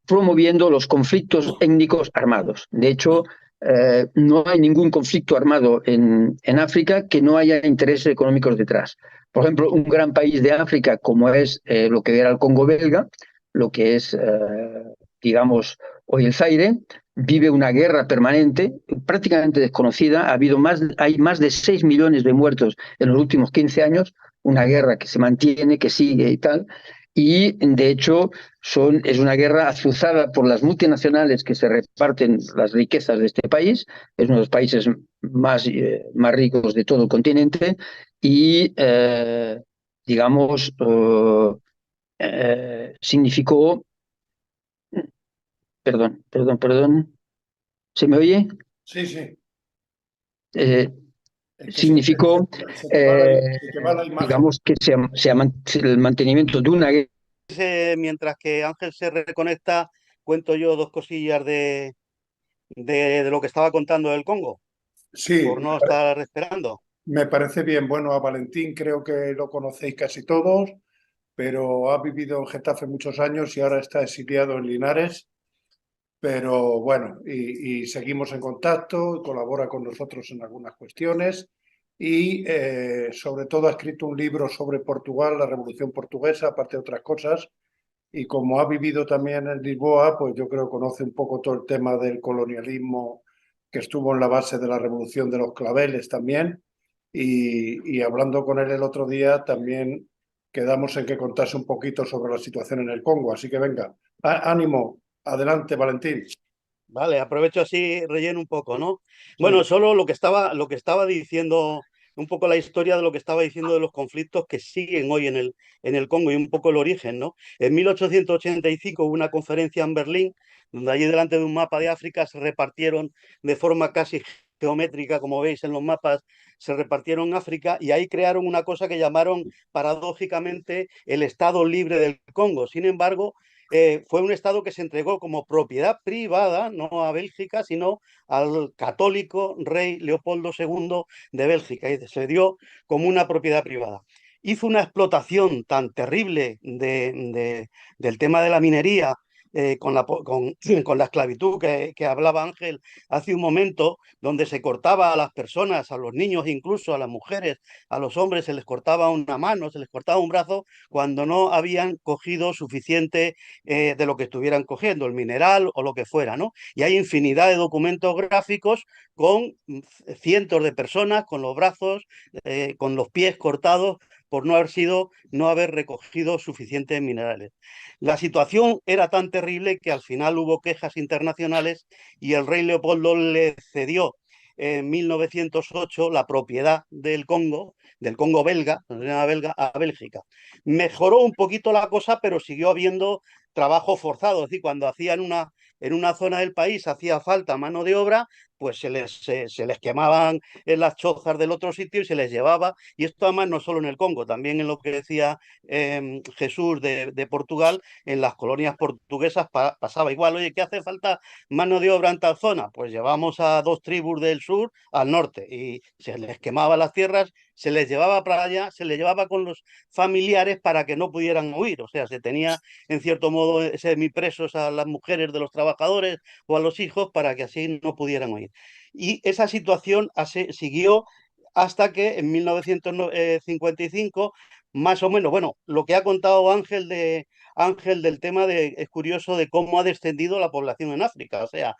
promoviendo los conflictos étnicos armados. De hecho, no hay ningún conflicto armado en África que no haya intereses económicos detrás. Por ejemplo, un gran país de África como es lo que era el Congo belga, lo que es, digamos, hoy el Zaire, vive una guerra permanente, prácticamente desconocida. Hay más de 6 millones de muertos en los últimos 15 años, una guerra que se mantiene, que sigue y tal. Y de hecho es una guerra azuzada por las multinacionales que se reparten las riquezas de este país. Es uno de los países más ricos de todo el continente y, digamos, significó, perdón, ¿se me oye? Sí, sí. Eh, Es que significó, se te va la imagen. digamos, que el mantenimiento de una guerra. Mientras que Ángel se reconecta, cuento yo dos cosillas de lo que estaba contando del Congo, Sí, por no estar esperando. me parece bien. Bueno, a Valentín creo que lo conocéis casi todos, pero ha vivido en Getafe muchos años y ahora está exiliado en Linares. Pero bueno, y seguimos en contacto, colabora con nosotros en algunas cuestiones y sobre todo ha escrito un libro sobre Portugal, la Revolución Portuguesa, aparte de otras cosas. Y como ha vivido también en Lisboa, pues yo creo que conoce un poco todo el tema del colonialismo que estuvo en la base de la Revolución de los Claveles también. Y hablando con él el otro día, también quedamos en que contase un poquito sobre la situación en el Congo. Así que venga, ánimo, adelante, Valentín. Vale, aprovecho así, relleno un poco, ¿no? Sí, Bueno, solo lo que estaba diciendo, un poco la historia de lo que estaba diciendo de los conflictos que siguen hoy en el Congo y un poco el origen, ¿no? En 1885 hubo una conferencia en Berlín, donde allí delante de un mapa de África se repartieron de forma casi geométrica, como veis en los mapas, se repartieron África y ahí crearon una cosa que llamaron paradójicamente el Estado Libre del Congo. Sin embargo, fue un Estado que se entregó como propiedad privada, no a Bélgica, sino al católico rey Leopoldo II de Bélgica, y se dio como una propiedad privada. Hizo una explotación tan terrible del tema de la minería, con la esclavitud que hablaba Ángel hace un momento, donde se cortaba a las personas, a los niños, incluso a las mujeres, a los hombres, se les cortaba una mano, se les cortaba un brazo, cuando no habían cogido suficiente de lo que estuvieran cogiendo, el mineral o lo que fuera, ¿no? Y hay infinidad de documentos gráficos con cientos de personas con los brazos, con los pies cortados por no haber recogido suficientes minerales. La situación era tan terrible que al final hubo quejas internacionales y el rey Leopoldo le cedió en 1908 la propiedad del Congo belga, a Bélgica. Mejoró un poquito la cosa, pero siguió habiendo trabajo forzado, es decir, cuando en una zona del país hacía falta mano de obra, pues se les quemaban en las chozas del otro sitio y se les llevaba, y esto además no solo en el Congo, también en lo que decía Jesús de Portugal, en las colonias portuguesas pasaba igual. Oye, ¿qué hace falta mano de obra en tal zona? Pues llevamos a dos tribus del sur al norte y se les quemaba las tierras, se les llevaba para allá, se les llevaba con los familiares para que no pudieran huir. O sea, se tenía en cierto modo semipresos a las mujeres de los trabajadores o a los hijos para que así no pudieran huir. Kagame. Y esa situación siguió hasta que en 1955, más o menos, bueno, lo que ha contado Ángel del tema es curioso de cómo ha descendido la población en África. O sea,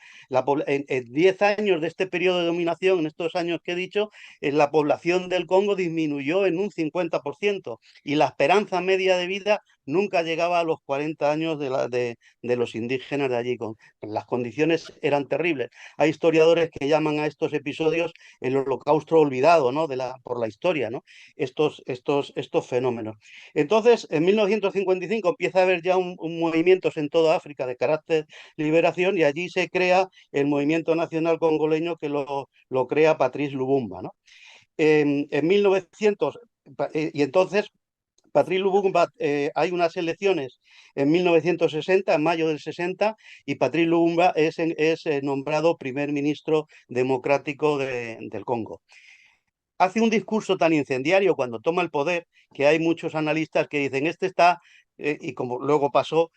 en 10 años de este periodo de dominación, en estos años que he dicho, la población del Congo disminuyó en un 50% y la esperanza media de vida nunca llegaba a los 40 años de los indígenas de allí. Las condiciones eran terribles. Hay historiadores que llaman a estos episodios el holocausto olvidado, ¿no? Por la historia, ¿no? Estos fenómenos. Entonces, en 1955 empieza a haber ya un movimientos en toda África de carácter liberación y allí se crea el movimiento nacional congoleño que lo crea Patrice Lumumba, ¿no? En 1900, y entonces Patrice Lumumba, hay unas elecciones en 1960, en mayo del 60, y Patrice Lumumba es nombrado primer ministro democrático del Congo. Hace un discurso tan incendiario cuando toma el poder que hay muchos analistas que dicen, este está, y como luego pasó,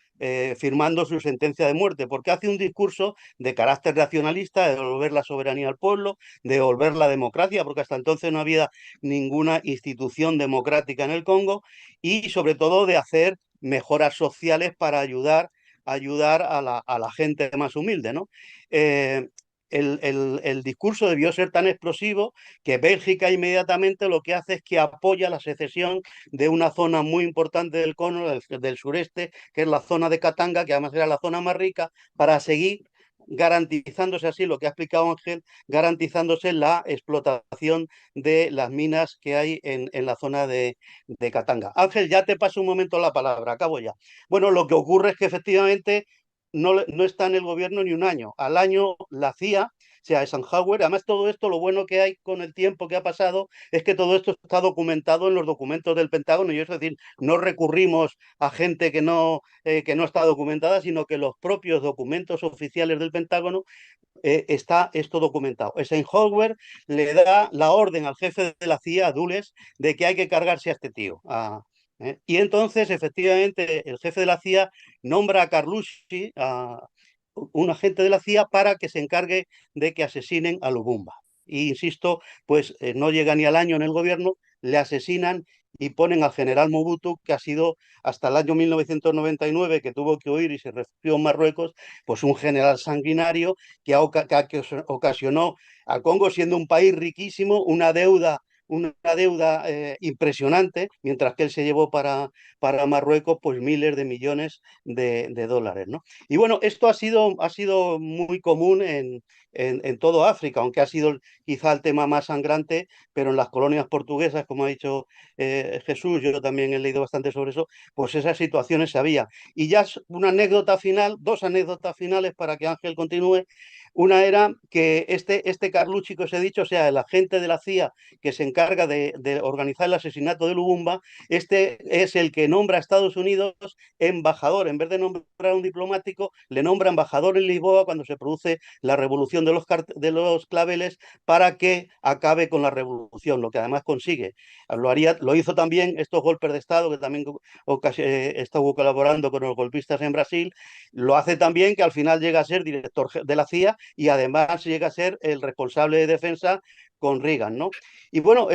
firmando su sentencia de muerte, porque hace un discurso de carácter nacionalista, de devolver la soberanía al pueblo, de devolver la democracia, porque hasta entonces no había ninguna institución democrática en el Congo, y sobre todo de hacer mejoras sociales para ayudar a la gente más humilde, ¿no? El discurso debió ser tan explosivo que Bélgica inmediatamente lo que hace es que apoya la secesión de una zona muy importante del cono, del sureste, que es la zona de Katanga, que además era la zona más rica, para seguir garantizándose así, lo que ha explicado Ángel, garantizándose la explotación de las minas que hay en la zona de Katanga. Ángel, ya te paso un momento la palabra, acabo ya. Bueno, lo que ocurre es que efectivamente no está en el gobierno ni un año. Al año la CIA, o sea, Eisenhower, además todo esto, lo bueno que hay con el tiempo que ha pasado es que todo esto está documentado en los documentos del Pentágono, y es decir, no recurrimos a gente que no está documentada, sino que los propios documentos oficiales del Pentágono está esto documentado. Eisenhower le da la orden al jefe de la CIA, a Dulles, de que hay que cargarse a este tío. Y entonces, efectivamente, el jefe de la CIA nombra a Carlucci, a un agente de la CIA, para que se encargue de que asesinen a Lumumba. Y insisto, pues no llega ni al año en el gobierno, le asesinan y ponen al general Mobutu, que ha sido hasta el año 1999, que tuvo que huir y se refugió en Marruecos, pues un general sanguinario que ocasionó al Congo, siendo un país riquísimo, una deuda impresionante, mientras que él se llevó para Marruecos pues miles de millones de dólares, ¿no? Y bueno, esto ha sido muy común en todo África, aunque ha sido quizá el tema más sangrante, pero en las colonias portuguesas, como ha dicho Jesús, yo también he leído bastante sobre eso, pues esas situaciones se había. Y ya una anécdota final, dos anécdotas finales para que Ángel continúe. Una era que este Carlucci que os he dicho, o sea, el agente de la CIA que se encarga de organizar el asesinato de Lumumba, este es el que nombra a Estados Unidos embajador. En vez de nombrar a un diplomático, le nombra embajador en Lisboa cuando se produce la revolución de los claveles, para que acabe con la revolución, lo que además consigue. Lo hizo también estos golpes de Estado, que también estuvo colaborando con los golpistas en Brasil. Lo hace también que al final llega a ser director de la CIA y además llega a ser el responsable de defensa con Reagan, ¿no? Y bueno,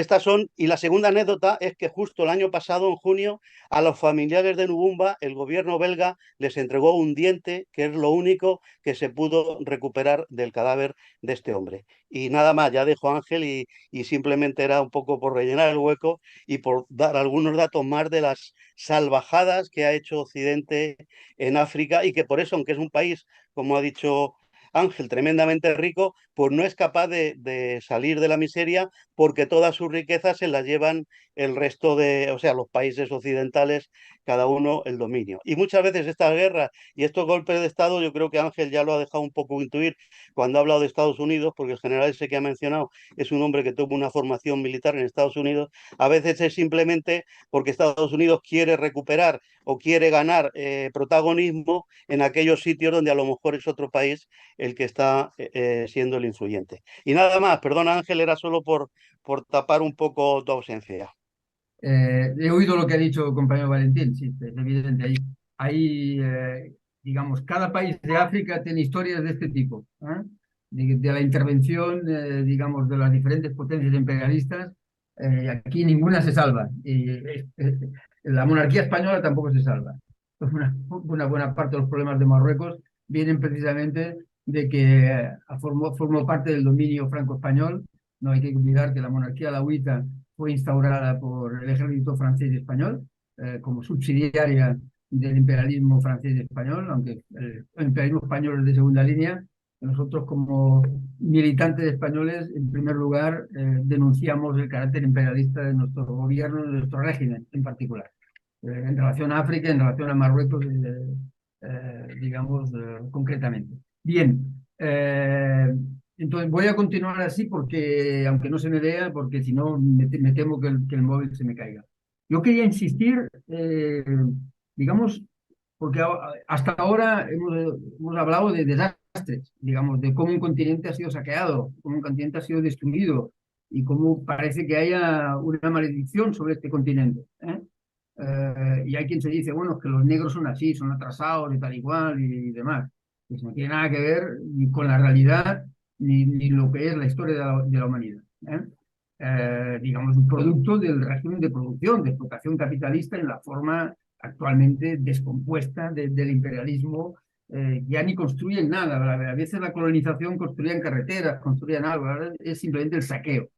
y la segunda anécdota es que justo el año pasado, en junio, a los familiares de Lumumba, el gobierno belga les entregó un diente, que es lo único que se pudo recuperar del cadáver de este hombre. Y nada más, ya dejo a Ángel, y simplemente era un poco por rellenar el hueco y por dar algunos datos más de las salvajadas que ha hecho Occidente en África, y que por eso, aunque es un país, como ha dicho Ángel, tremendamente rico, pues no es capaz de salir de la miseria, porque todas sus riquezas se las llevan el resto o sea, los países occidentales, cada uno el dominio. Y muchas veces estas guerras y estos golpes de Estado, yo creo que Ángel ya lo ha dejado un poco intuir cuando ha hablado de Estados Unidos, porque el general ese que ha mencionado es un hombre que tuvo una formación militar en Estados Unidos. A veces es simplemente porque Estados Unidos quiere recuperar o quiere ganar protagonismo en aquellos sitios donde a lo mejor es otro país el que está siendo el influyente. Y nada más, perdona Ángel, era solo por tapar un poco tu ausencia. He oído lo que ha dicho el compañero Valentín, sí, es evidente. Digamos, cada país de África tiene historias de este tipo, ¿eh? de la intervención, digamos, de las diferentes potencias imperialistas. Aquí ninguna se salva. La monarquía española tampoco se salva. Una buena parte de los problemas de Marruecos vienen precisamente de que formó parte del dominio franco-español. No hay que olvidar que la monarquía alauita fue instaurada por el ejército francés y español como subsidiaria del imperialismo francés y español, aunque el imperialismo español es de segunda línea. Nosotros, como militantes españoles, en primer lugar, denunciamos el carácter imperialista de nuestro gobierno, de nuestro régimen en particular, en relación a África, en relación a Marruecos, digamos, concretamente. Bien, entonces voy a continuar así porque, aunque no se me vea, porque si no me temo que el móvil se me caiga. Yo quería insistir, digamos, porque hasta ahora hemos hablado de desastres, digamos, de cómo un continente ha sido saqueado, cómo un continente ha sido destruido y cómo parece que haya una maldición sobre este continente. Y hay quien se dice, bueno, es que los negros son así, son atrasados y tal igual y demás. Pues no tiene nada que ver ni con la realidad ni lo que es la historia de la humanidad. Digamos, un producto del régimen de producción, de explotación capitalista en la forma actualmente descompuesta del imperialismo. Ya ni construyen nada. A veces la colonización construían carreteras, construían algo. Ahora es simplemente el saqueo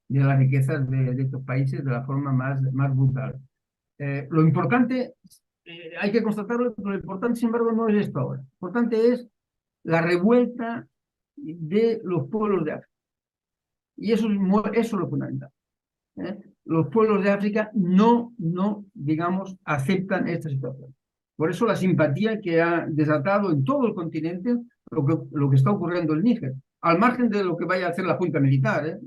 de las riquezas de estos países de la forma más brutal. Lo importante, hay que constatarlo, pero lo importante, sin embargo, no es esto ahora. Lo importante es la revuelta de los pueblos de África. Y eso es lo fundamental. Los pueblos de África no, digamos, aceptan esta situación. Por eso la simpatía que ha desatado en todo el continente lo que está ocurriendo en Níger, al margen de lo que vaya a hacer la junta militar,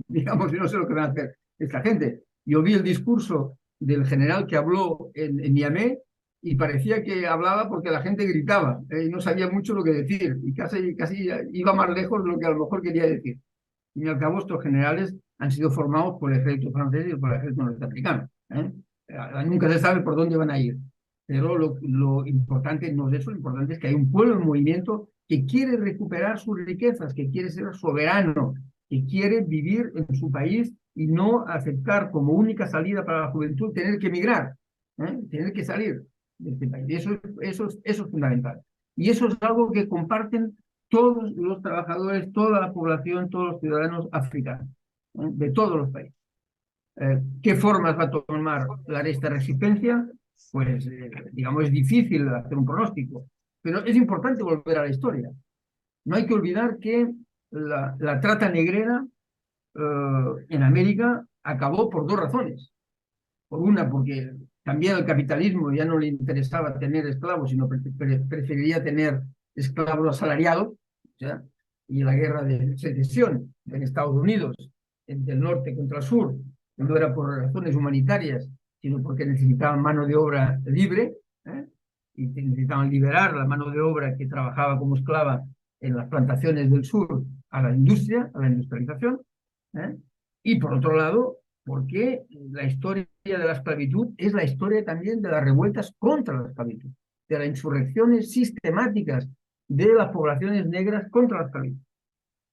digamos, yo no sé lo que van a hacer esta gente. Yo vi el discurso del general que habló en Niamey y parecía que hablaba porque la gente gritaba y no sabía mucho lo que decir y casi iba más lejos de lo que a lo mejor quería decir. Y al cabo, estos generales han sido formados por el ejército francés y por el ejército norteamericano. Nunca se sabe por dónde van a ir. Pero lo importante no es eso, lo importante es que hay un pueblo en movimiento que quiere recuperar sus riquezas, que quiere ser soberano, que quiere vivir en su país y no aceptar como única salida para la juventud tener que emigrar, tener que salir de este país. Eso es fundamental. Y eso es algo que comparten todos los trabajadores, toda la población, todos los ciudadanos africanos, de todos los países. ¿Qué formas va a tomar esta resistencia? Pues, digamos, es difícil hacer un pronóstico, pero es importante volver a la historia. No hay que olvidar que la trata negrera en América acabó por dos razones. Por una, porque también al capitalismo ya no le interesaba tener esclavos, sino preferiría tener esclavos asalariados, ¿ya? Y la guerra de secesión en Estados Unidos, del norte contra el sur, no era por razones humanitarias, sino porque necesitaban mano de obra libre, y necesitaban liberar la mano de obra que trabajaba como esclava en las plantaciones del sur a la industria, a la industrialización, y por otro lado, porque la historia de la esclavitud es la historia también de las revueltas contra la esclavitud, de las insurrecciones sistemáticas de las poblaciones negras contra la esclavitud.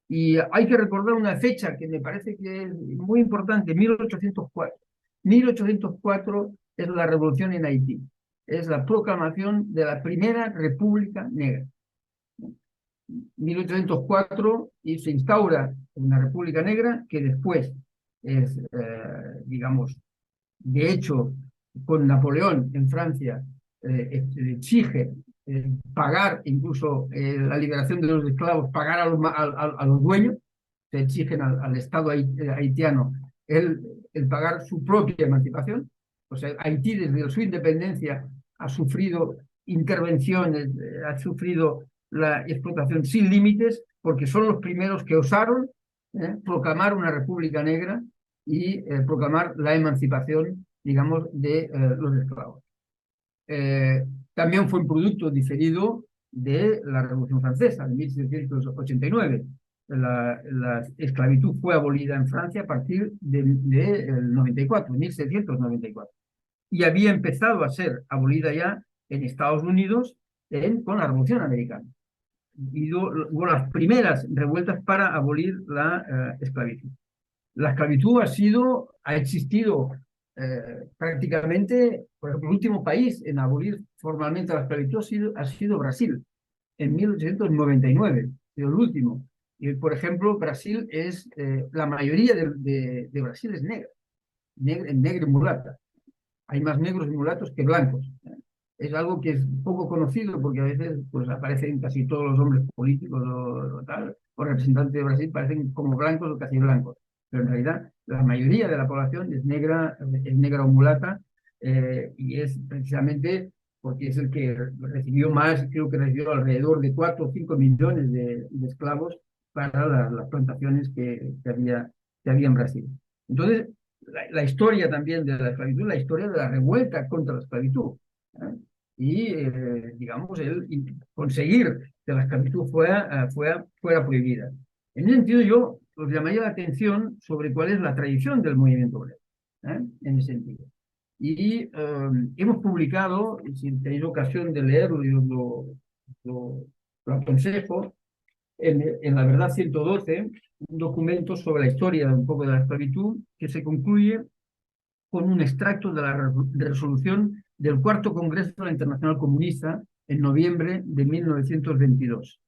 Y hay que recordar una fecha que me parece que es muy importante, 1804. 1804 es la revolución en Haití, es la proclamación de la primera república negra. 1804 y se instaura una república negra que después es, digamos, de hecho, con Napoleón en Francia exige pagar incluso la liberación de los esclavos, pagar a los dueños, se exigen al Estado haitiano el pagar su propia emancipación. O sea, Haití desde su independencia ha sufrido intervenciones, ha sufrido la explotación sin límites, porque son los primeros que osaron proclamar una república negra y proclamar la emancipación, digamos, de los esclavos. También fue un producto diferido de la Revolución Francesa, de 1789. La esclavitud fue abolida en Francia a partir del 94, 1794. Y había empezado a ser abolida ya en Estados Unidos con la Revolución Americana. hubo las primeras revueltas para abolir la esclavitud. La esclavitud ha existido prácticamente, por ejemplo, el último país en abolir formalmente la esclavitud ha sido Brasil, en 1899, el último. Y, por ejemplo, Brasil la mayoría de Brasil es negra, negra y mulata. Hay más negros y mulatos que blancos. Es algo que es poco conocido porque a veces pues, aparecen casi todos los hombres políticos o representantes de Brasil, parecen como blancos o casi blancos. Pero en realidad la mayoría de la población es negra o mulata, y es precisamente porque es el que recibió más, creo que recibió alrededor de 4 o 5 millones de esclavos para las plantaciones que había en Brasil. Entonces, la historia también de la esclavitud, la historia de la revuelta contra la esclavitud, ¿eh? Y, digamos, conseguir que la esclavitud fuera prohibida. En ese sentido, yo os llamaría la atención sobre cuál es la tradición del movimiento obrero, en ese sentido. Y hemos publicado, si tenéis ocasión de leerlo, yo lo aconsejo, en La Verdad 112, un documento sobre la historia un poco de la esclavitud que se concluye con un extracto de la resolución del Cuarto Congreso de la Internacional Comunista en noviembre de 1922,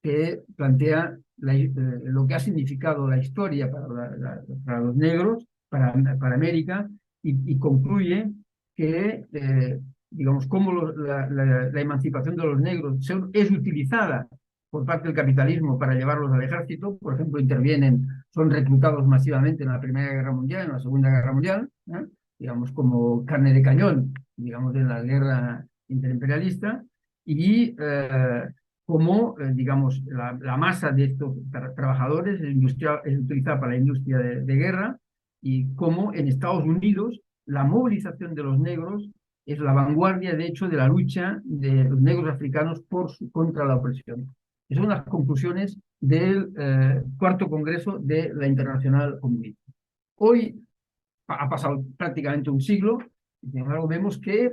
que plantea lo que ha significado la historia para los negros, para América, y concluye que, digamos, cómo la emancipación de los negros es utilizada por parte del capitalismo para llevarlos al ejército. Por ejemplo, son reclutados masivamente en la Primera Guerra Mundial, en la Segunda Guerra Mundial, digamos, como carne de cañón, digamos, en la guerra interimperialista, y cómo, digamos, la masa de estos trabajadores es utilizada para la industria de guerra, y cómo en Estados Unidos la movilización de los negros es la vanguardia, de hecho, de la lucha de los negros africanos contra la opresión. Esas son las conclusiones del Cuarto Congreso de la Internacional Comunista. Hoy ha pasado prácticamente un siglo, y sin embargo vemos que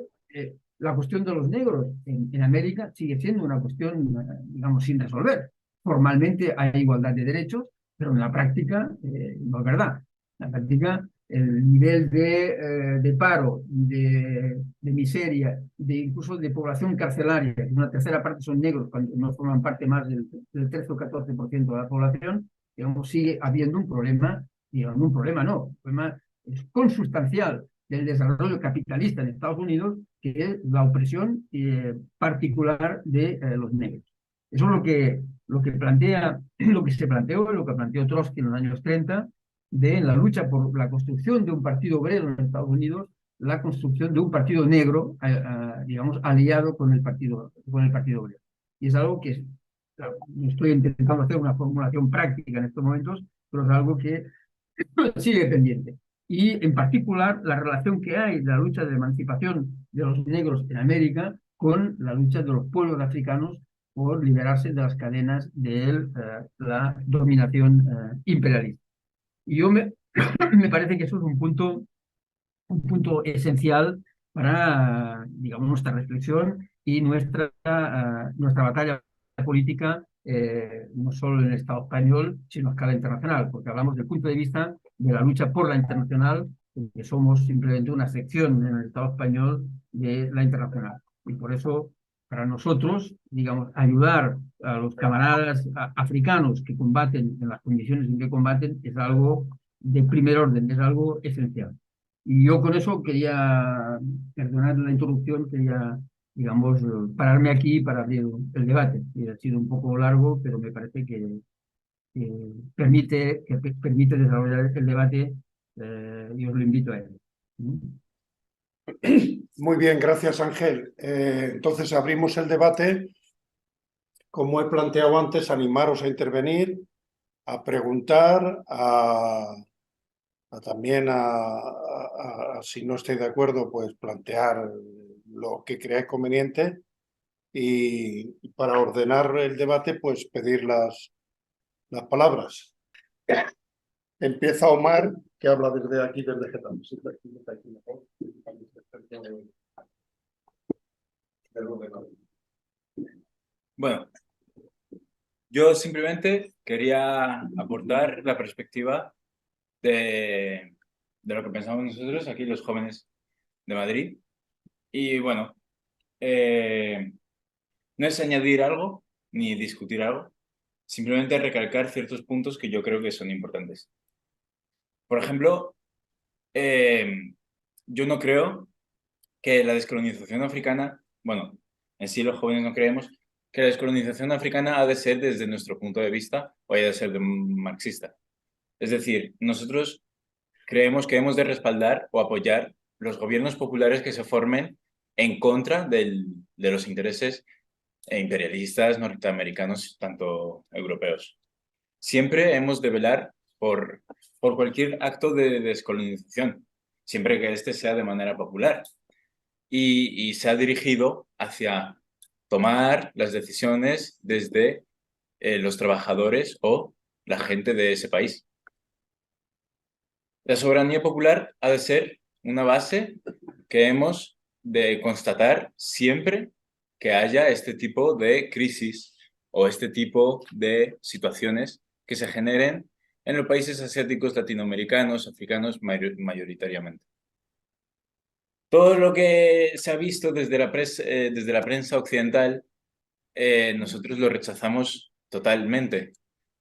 la cuestión de los negros en América sigue siendo una cuestión, digamos, sin resolver. Formalmente hay igualdad de derechos, pero en la práctica no es verdad. En la práctica el nivel de paro, de miseria, incluso de población carcelaria, que una tercera parte son negros, cuando no forman parte más del 13 o 14% de la población, digamos, sigue habiendo un problema, digamos, un problema es consustancial del desarrollo capitalista en Estados Unidos, que es la opresión particular de los negros. Eso es lo que se planteó, lo que planteó Trotsky en los años 30, de la lucha por la construcción de un partido obrero en Estados Unidos, la construcción de un partido negro, digamos, aliado con el partido obrero. Y es algo que estoy intentando hacer una formulación práctica en estos momentos, pero es algo que sigue pendiente. Y en particular la relación que hay de la lucha de emancipación de los negros en América con la lucha de los pueblos africanos por liberarse de las cadenas de la dominación imperialista. Y me parece que eso es un punto esencial para, digamos, nuestra reflexión y nuestra batalla política, no solo en el Estado español, sino a escala internacional, porque hablamos del punto de vista de la lucha por la internacional, que somos simplemente una sección en el Estado español de la internacional. Y por eso, para nosotros, digamos, ayudar a los camaradas africanos que combaten en las condiciones en que combaten es algo de primer orden, es algo esencial. Y yo con eso quería, perdonar la introducción, quería, digamos, pararme aquí para abrir el debate. Y ha sido un poco largo, pero me parece que permite desarrollar el debate, y os lo invito a ello. Muy bien, gracias Ángel. Entonces abrimos el debate. Como he planteado antes, animaros a intervenir, a preguntar, también si no estáis de acuerdo, pues plantear lo que creáis conveniente, y para ordenar el debate, pues pedir las palabras. Empieza Omar, que habla desde aquí, desde Getafe. Bueno, Yo simplemente quería aportar la perspectiva de lo que pensamos nosotros aquí, los jóvenes de Madrid. Y bueno, no es añadir algo ni discutir algo, simplemente recalcar ciertos puntos que yo creo que son importantes. Por ejemplo, yo no creo que la descolonización africana, bueno, en sí los jóvenes no creemos que la descolonización africana ha de ser desde nuestro punto de vista o haya de ser marxista. Es decir, nosotros creemos que hemos de respaldar o apoyar los gobiernos populares que se formen en contra de los intereses imperialistas norteamericanos, tanto europeos. Siempre hemos de velar por cualquier acto de descolonización, siempre que este sea de manera popular y se ha dirigido hacia tomar las decisiones desde los trabajadores o la gente de ese país. La soberanía popular ha de ser una base que hemos de constatar siempre que haya este tipo de crisis o este tipo de situaciones que se generen en los países asiáticos, latinoamericanos, africanos mayoritariamente. Todo lo que se ha visto desde la prensa occidental, nosotros lo rechazamos totalmente.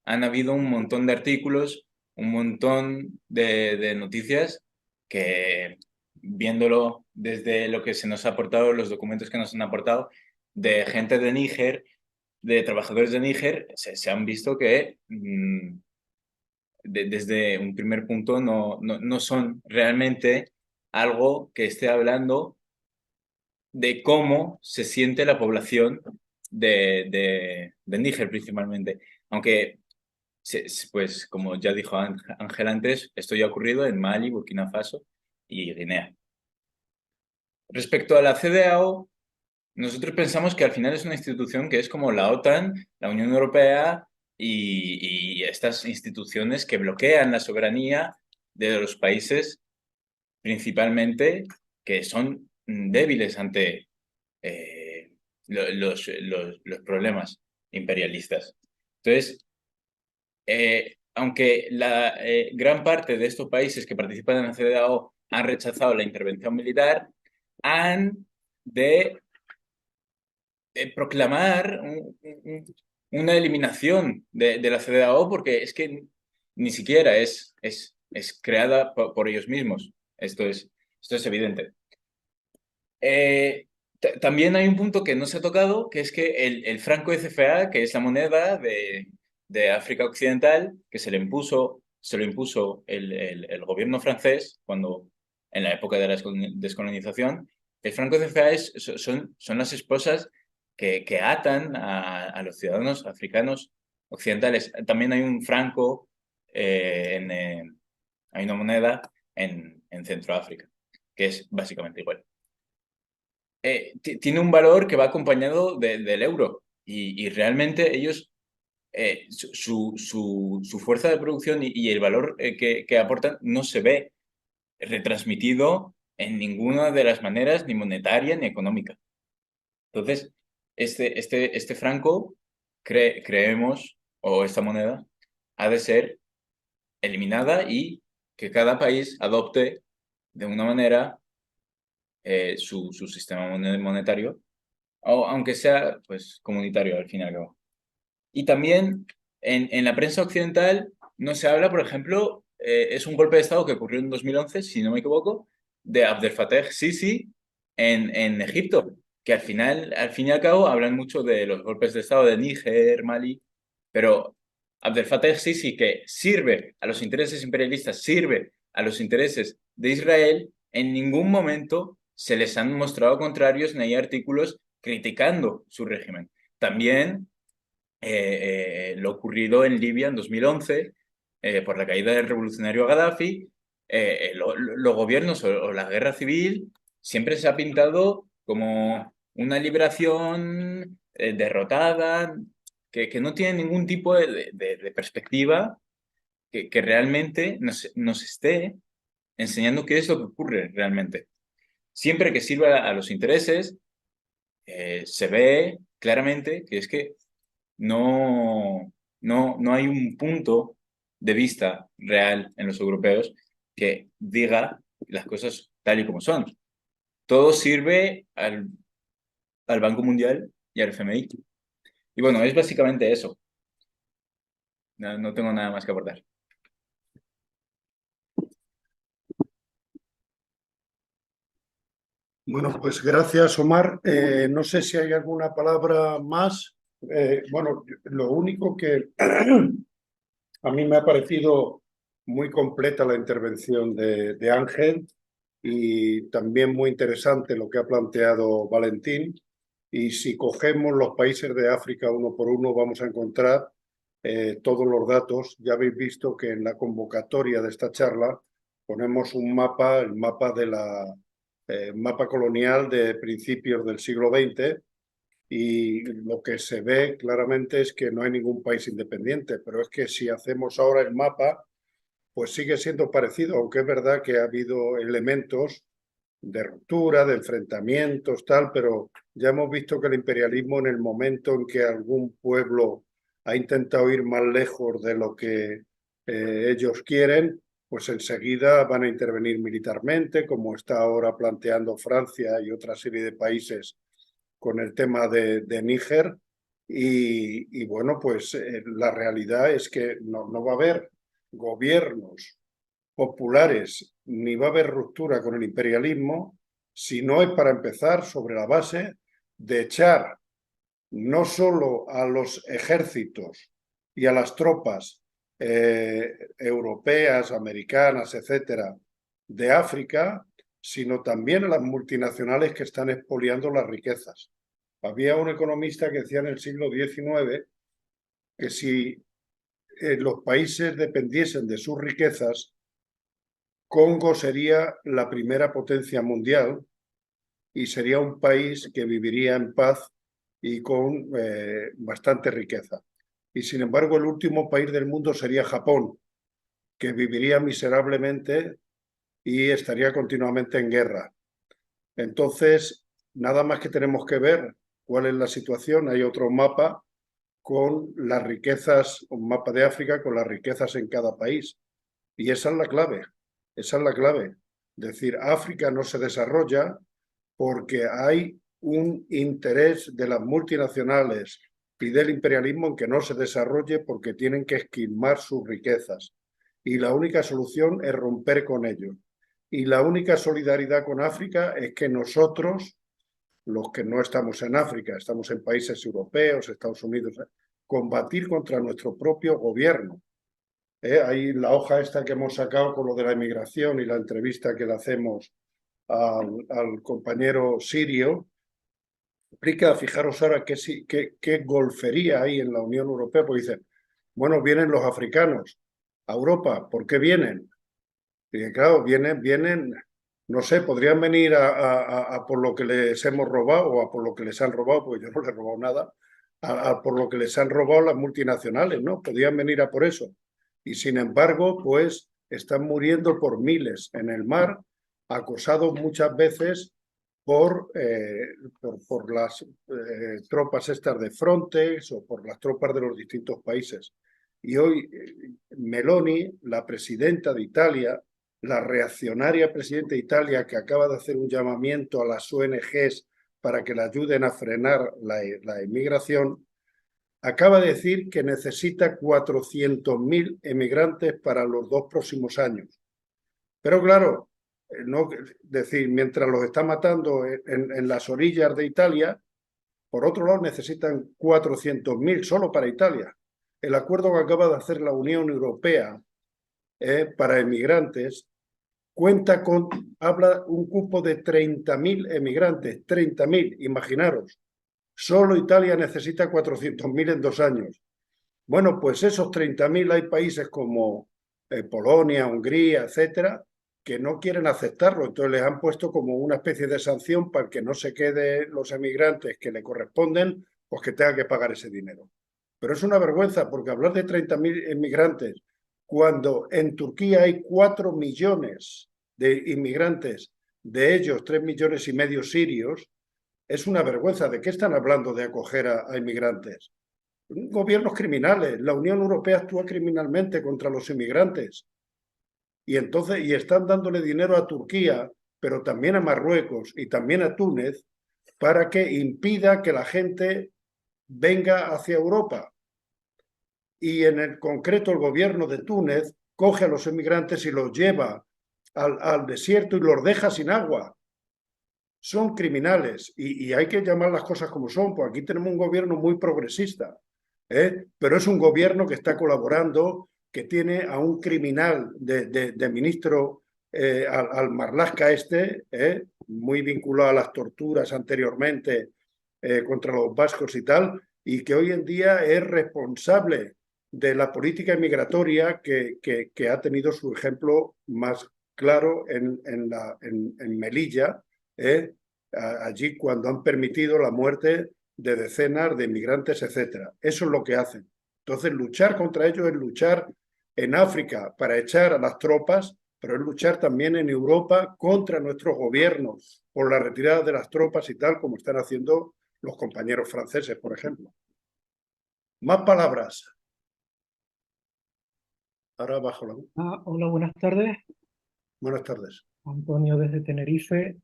Han habido un montón de artículos, un montón de noticias que, viéndolo desde lo que se nos ha aportado, los documentos que nos han aportado, de gente de Níger, de trabajadores de Níger, se han visto que desde un primer punto no son realmente algo que esté hablando de cómo se siente la población de Níger principalmente. Aunque, pues como ya dijo Ángel antes, esto ya ha ocurrido en Mali, Burkina Faso y Guinea. Respecto a la CEDEAO, nosotros pensamos que al final es una institución que es como la OTAN, la Unión Europea y estas instituciones que bloquean la soberanía de los países, principalmente que son débiles ante los problemas imperialistas. Entonces, aunque la gran parte de estos países que participan en la CEDEAO han rechazado la intervención militar, han de proclamar una eliminación de la CEDEAO porque es que ni siquiera es creada por ellos mismos. Esto es evidente. También hay un punto que no se ha tocado, que es que el franco CFA, que es la moneda de África Occidental, que se lo impuso el gobierno francés cuando, en la época de la descolonización, el franco CFA son las esposas que atan a los ciudadanos africanos occidentales. También hay un franco, hay una moneda en Centroáfrica, que es básicamente igual. Tiene un valor que va acompañado del euro y realmente ellos, su fuerza de producción y el valor que aportan no se ve retransmitido en ninguna de las maneras, ni monetaria ni económica. Entonces, este franco, creemos, o esta moneda, ha de ser eliminada y que cada país adopte de una manera su sistema monetario, o aunque sea pues comunitario al fin y al cabo. Y también en la prensa occidental no se habla, por ejemplo, es un golpe de Estado que ocurrió en 2011, si no me equivoco, de Abdel Fattah Sisi en Egipto, que al fin y al cabo hablan mucho de los golpes de Estado de Níger, Mali, pero Abdel Fattah Sisi, que sirve a los intereses imperialistas, sirve a los intereses de Israel, en ningún momento se les han mostrado contrarios ni hay artículos criticando su régimen. También lo ocurrido en Libia en 2011, por la caída del revolucionario Gaddafi, los gobiernos o la guerra civil siempre se ha pintado como una liberación derrotada, que no tiene ningún tipo de perspectiva que realmente nos esté enseñando qué es lo que ocurre realmente. Siempre que sirva a los intereses, se ve claramente que es que no hay un punto de vista real en los europeos que diga las cosas tal y como son. Todo sirve al Banco Mundial y al FMI. Y bueno, es básicamente eso. No tengo nada más que aportar. Bueno, pues gracias, Omar. No sé si hay alguna palabra más. Bueno, lo único que a mí me ha parecido muy completa la intervención de Ángel y también muy interesante lo que ha planteado Valentín. Y si cogemos los países de África uno por uno, vamos a encontrar todos los datos. Ya habéis visto que en la convocatoria de esta charla ponemos un mapa, el mapa de la mapa colonial de principios del siglo XX, y lo que se ve claramente es que no hay ningún país independiente, pero es que si hacemos ahora el mapa, pues sigue siendo parecido, aunque es verdad que ha habido elementos de ruptura, de enfrentamientos, tal, pero ya hemos visto que el imperialismo, en el momento en que algún pueblo ha intentado ir más lejos de lo que ellos quieren, pues enseguida van a intervenir militarmente, como está ahora planteando Francia y otra serie de países con el tema de Níger. Y bueno, pues la realidad es que no va a haber gobiernos populares ni va a haber ruptura con el imperialismo si no es, para empezar, sobre la base de echar no solo a los ejércitos y a las tropas europeas, americanas, etcétera, de África, sino también a las multinacionales que están expoliando las riquezas. Había un economista que decía en el siglo XIX que si los países dependiesen de sus riquezas, Congo sería la primera potencia mundial y sería un país que viviría en paz y con bastante riqueza. Y sin embargo, el último país del mundo sería Japón, que viviría miserablemente y estaría continuamente en guerra. Entonces, nada más que tenemos que ver cuál es la situación. Hay otro mapa con las riquezas, un mapa de África con las riquezas en cada país. Y esa es la clave, esa es la clave. Es decir, África no se desarrolla porque hay un interés de las multinacionales y del imperialismo en que no se desarrolle porque tienen que esquilmar sus riquezas. Y la única solución es romper con ellos. Y la única solidaridad con África es que nosotros, los que no estamos en África, estamos en países europeos, Estados Unidos, combatir contra nuestro propio gobierno. Ahí la hoja esta que hemos sacado con lo de la inmigración y la entrevista que le hacemos al compañero sirio, explica, fijaros ahora qué golfería hay en la Unión Europea, porque dicen, bueno, vienen los africanos a Europa, ¿por qué vienen? Y claro, vienen, no sé, podrían venir a por lo que les hemos robado o a por lo que les han robado, porque yo no les he robado nada, a por lo que les han robado las multinacionales, ¿no? Podrían venir a por eso. Y sin embargo, pues están muriendo por miles en el mar, acosados muchas veces por las tropas estas de Frontex o por las tropas de los distintos países. Y hoy Meloni, la presidenta de Italia, la reaccionaria presidenta de Italia, que acaba de hacer un llamamiento a las ONGs para que le ayuden a frenar la inmigración, acaba de decir que necesita 400.000 emigrantes para los 2 próximos años. Pero claro, no decir, mientras los está matando en las orillas de Italia, por otro lado necesitan 400.000 solo para Italia. El acuerdo que acaba de hacer la Unión Europea para emigrantes habla un cupo de 30.000 emigrantes, 30.000, imaginaros. Solo Italia necesita 400.000 en 2 años. Bueno, pues esos 30.000 hay países como Polonia, Hungría, etcétera, que no quieren aceptarlo. Entonces les han puesto como una especie de sanción para que no se queden los emigrantes que le corresponden, pues que tenga que pagar ese dinero. Pero es una vergüenza, porque hablar de 30.000 inmigrantes cuando en Turquía hay 4 millones de inmigrantes, de ellos 3,5 millones sirios, es una vergüenza. ¿De qué están hablando de acoger a inmigrantes? gobiernos criminales. La Unión Europea actúa criminalmente contra los inmigrantes. Y entonces, y están dándole dinero a Turquía, pero también a Marruecos y también a Túnez, para que impida que la gente venga hacia Europa. Y en el concreto el gobierno de Túnez coge a los inmigrantes y los lleva al desierto y los deja sin agua. Son criminales y hay que llamar las cosas como son, pues aquí tenemos un gobierno muy progresista, pero es un gobierno que está colaborando, que tiene a un criminal de ministro, al Marlaska muy vinculado a las torturas anteriormente contra los vascos y tal, y que hoy en día es responsable de la política migratoria que ha tenido su ejemplo más claro en Melilla, allí cuando han permitido la muerte de decenas de inmigrantes, etc. Eso es lo que hacen. Entonces, luchar contra ellos es luchar en África para echar a las tropas, pero es luchar también en Europa contra nuestros gobiernos por la retirada de las tropas y tal, como están haciendo los compañeros franceses, por ejemplo. Más palabras. Ahora bajo la... Hola, buenas tardes. Buenas tardes. Antonio desde Tenerife.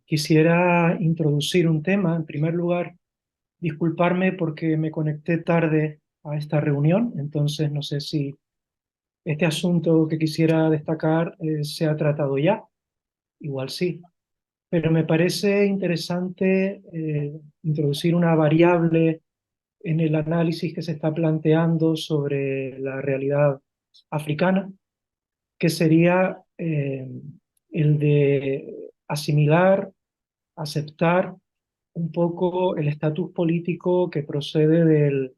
Quisiera introducir un tema. En primer lugar, disculparme porque me conecté tarde a esta reunión, entonces no sé si este asunto que quisiera destacar se ha tratado ya. Igual sí. Pero me parece interesante introducir una variable en el análisis que se está planteando sobre la realidad africana, que sería el de asimilar, aceptar un poco el estatus político que procede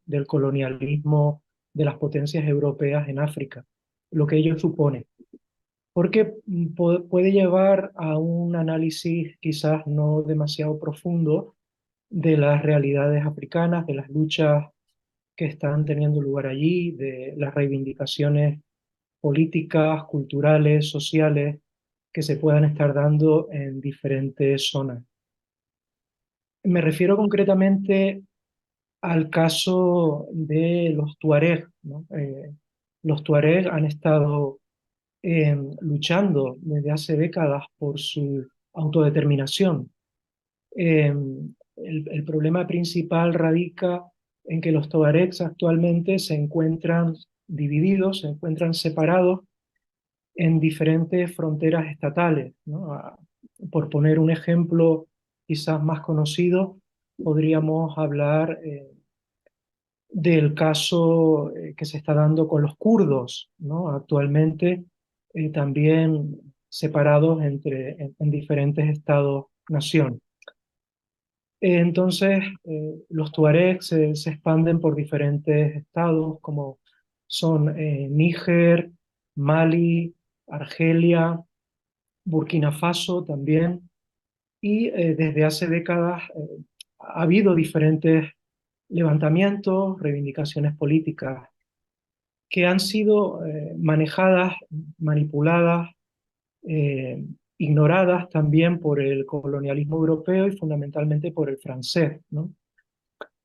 del colonialismo de las potencias europeas en África, lo que ello supone. Porque puede llevar a un análisis quizás no demasiado profundo de las realidades africanas, de las luchas que están teniendo lugar allí, de las reivindicaciones políticas, culturales, sociales que se puedan estar dando en diferentes zonas. Me refiero concretamente al caso de los tuareg, ¿no? Los tuareg han estado luchando desde hace décadas por su autodeterminación. El problema principal radica en que los tuaregs actualmente se encuentran divididos, se encuentran separados en diferentes fronteras estatales, ¿no? Por poner un ejemplo quizás más conocido, podríamos hablar del caso que se está dando con los kurdos, ¿no? Actualmente también separados en diferentes estados-nación. Entonces, los tuaregs se expanden por diferentes estados, como son Níger, Mali, Argelia, Burkina Faso también, y desde hace décadas ha habido diferentes levantamientos, reivindicaciones políticas que han sido manejadas, manipuladas, ignoradas también por el colonialismo europeo y fundamentalmente por el francés, ¿no?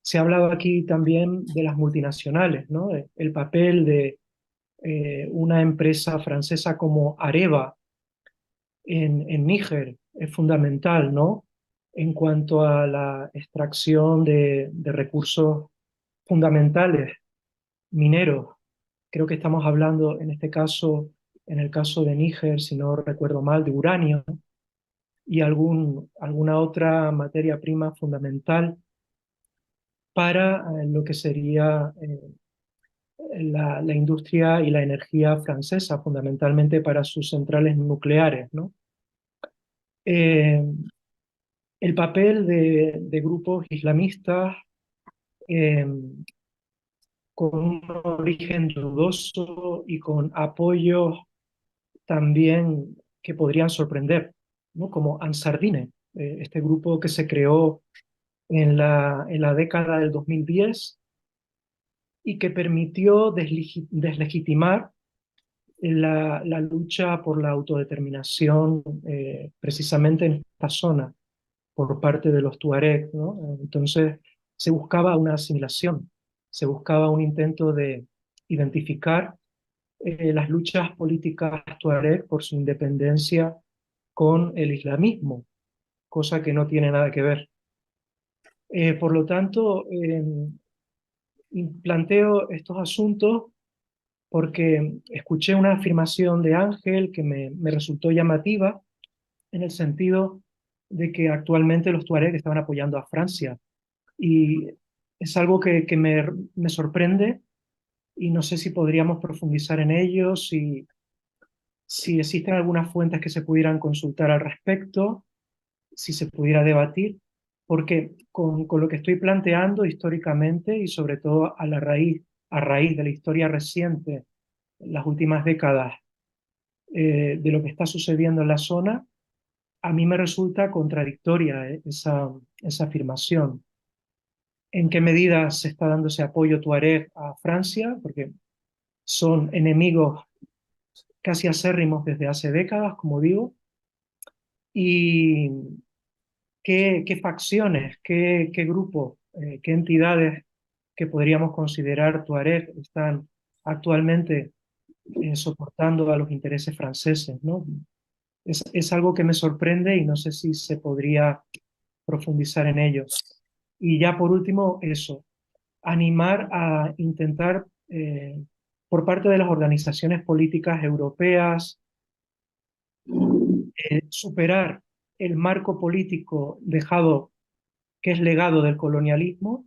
Se ha hablado aquí también de las multinacionales, ¿no? El papel de una empresa francesa como Areva en Níger es fundamental, ¿no? En cuanto a la extracción de recursos fundamentales, mineros. Creo que estamos hablando en este caso, en el caso de Níger, si no recuerdo mal, de uranio y alguna otra materia prima fundamental para lo que sería la industria y la energía francesa, fundamentalmente para sus centrales nucleares, ¿no? El papel de grupos islamistas con un origen dudoso y con apoyos también que podrían sorprender, ¿no? Como Ansar Dine, este grupo que se creó en la década del 2010 y que permitió deslegitimar la lucha por la autodeterminación precisamente en esta zona por parte de los tuareg, ¿no? Entonces se buscaba una asimilación, se buscaba un intento de identificar las luchas políticas tuareg por su independencia con el islamismo, cosa que no tiene nada que ver. Por lo tanto, planteo estos asuntos porque escuché una afirmación de Ángel que me resultó llamativa en el sentido de que actualmente los tuareg estaban apoyando a Francia. Y es algo que me sorprende y no sé si podríamos profundizar en ello, si existen algunas fuentes que se pudieran consultar al respecto, si se pudiera debatir, porque con lo que estoy planteando históricamente y sobre todo a raíz de la historia reciente, en las últimas décadas, de lo que está sucediendo en la zona, a mí me resulta contradictoria esa afirmación. ¿En qué medida se está dando ese apoyo tuareg a Francia? Porque son enemigos casi acérrimos desde hace décadas, como digo, y qué facciones, qué grupos, qué entidades que podríamos considerar tuareg están actualmente soportando a los intereses franceses, ¿no? Es algo que me sorprende y no sé si se podría profundizar en ello. Y ya por último, eso, animar a intentar, por parte de las organizaciones políticas europeas, superar el marco político dejado, que es legado del colonialismo,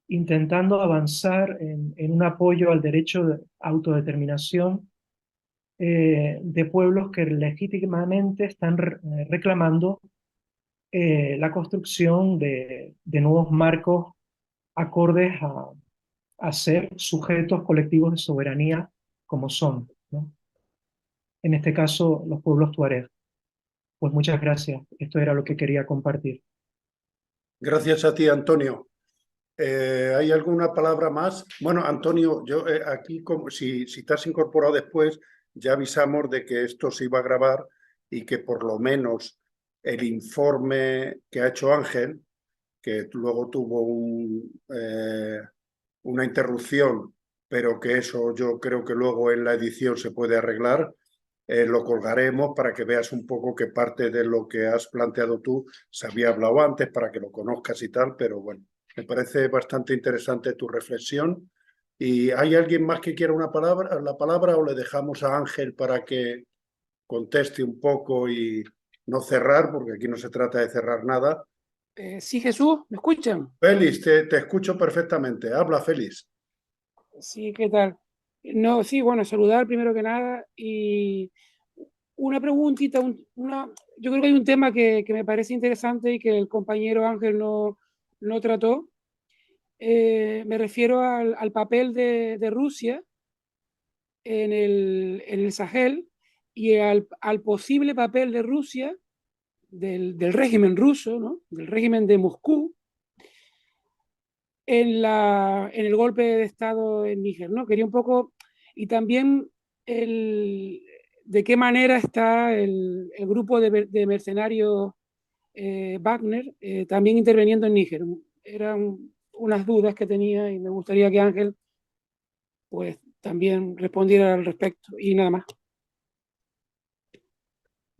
intentando avanzar en un apoyo al derecho de autodeterminación de pueblos que legítimamente están reclamando la construcción de nuevos marcos acordes a ser sujetos colectivos de soberanía como son, ¿no? En este caso, los pueblos tuareg. Pues muchas gracias. Esto era lo que quería compartir. Gracias a ti, Antonio. ¿Hay alguna palabra más? Bueno, Antonio, yo aquí, si te has incorporado después, ya avisamos de que esto se iba a grabar y que por lo menos el informe que ha hecho Ángel, que luego tuvo una interrupción, pero que eso yo creo que luego en la edición se puede arreglar, lo colgaremos para que veas un poco que parte de lo que has planteado tú se había hablado antes para que lo conozcas y tal, pero bueno, me parece bastante interesante tu reflexión. ¿Y hay alguien más que quiera la palabra o le dejamos a Ángel para que conteste un poco y no cerrar, porque aquí no se trata de cerrar nada? Sí, Jesús, ¿me escuchan? Félix, te escucho perfectamente. Habla, Félix. Sí, ¿qué tal? No, sí, bueno, saludar primero que nada y una preguntita, yo creo que hay un tema que me parece interesante y que el compañero Ángel no trató. Me refiero al papel de Rusia en el Sahel y al posible papel de Rusia, del régimen ruso, ¿no? Del régimen de Moscú, en el golpe de Estado en Níger, ¿no? Quería un poco, y también de qué manera está el grupo de mercenarios Wagner también interviniendo en Níger. Eran unas dudas que tenía y me gustaría que Ángel pues también respondiera al respecto y nada más.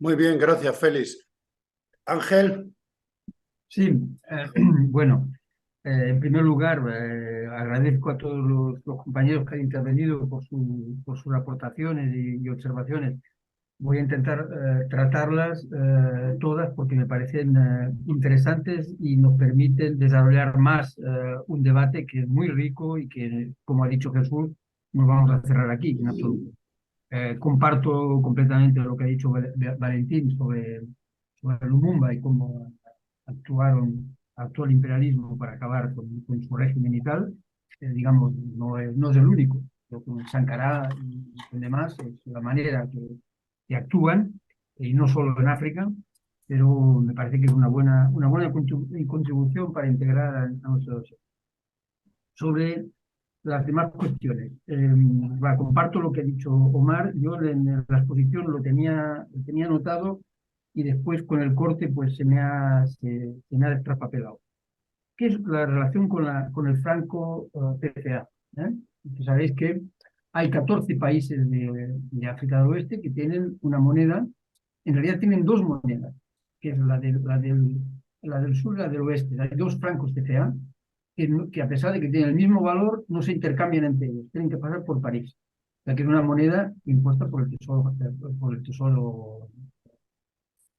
Muy bien, gracias, Félix. Ángel. Sí, bueno, en primer lugar, agradezco a todos los compañeros que han intervenido por sus aportaciones y observaciones. Voy a intentar tratarlas todas porque me parecen interesantes y nos permiten desarrollar más un debate que es muy rico y que, como ha dicho Jesús, no vamos a cerrar aquí en absoluto. Comparto completamente lo que ha dicho Valentín sobre Lumumba y cómo actuó el imperialismo para acabar con su régimen y tal. Digamos, no es el único. Lo con Sankara y demás es la manera que actúan, y no solo en África, pero me parece que es una buena contribución para integrar a nuestros. Sobre las demás cuestiones, comparto lo que ha dicho Omar. Yo en la exposición lo tenía anotado y después con el corte pues se me ha destrapapelado. ¿Qué es la relación con el franco CFA? Sabéis que hay 14 países de África del Oeste que tienen una moneda, en realidad tienen dos monedas, que es la del sur y la del oeste. Hay dos francos CFA que a pesar de que tienen el mismo valor, no se intercambian entre ellos, tienen que pasar por París. O sea, que es una moneda impuesta por el Tesoro,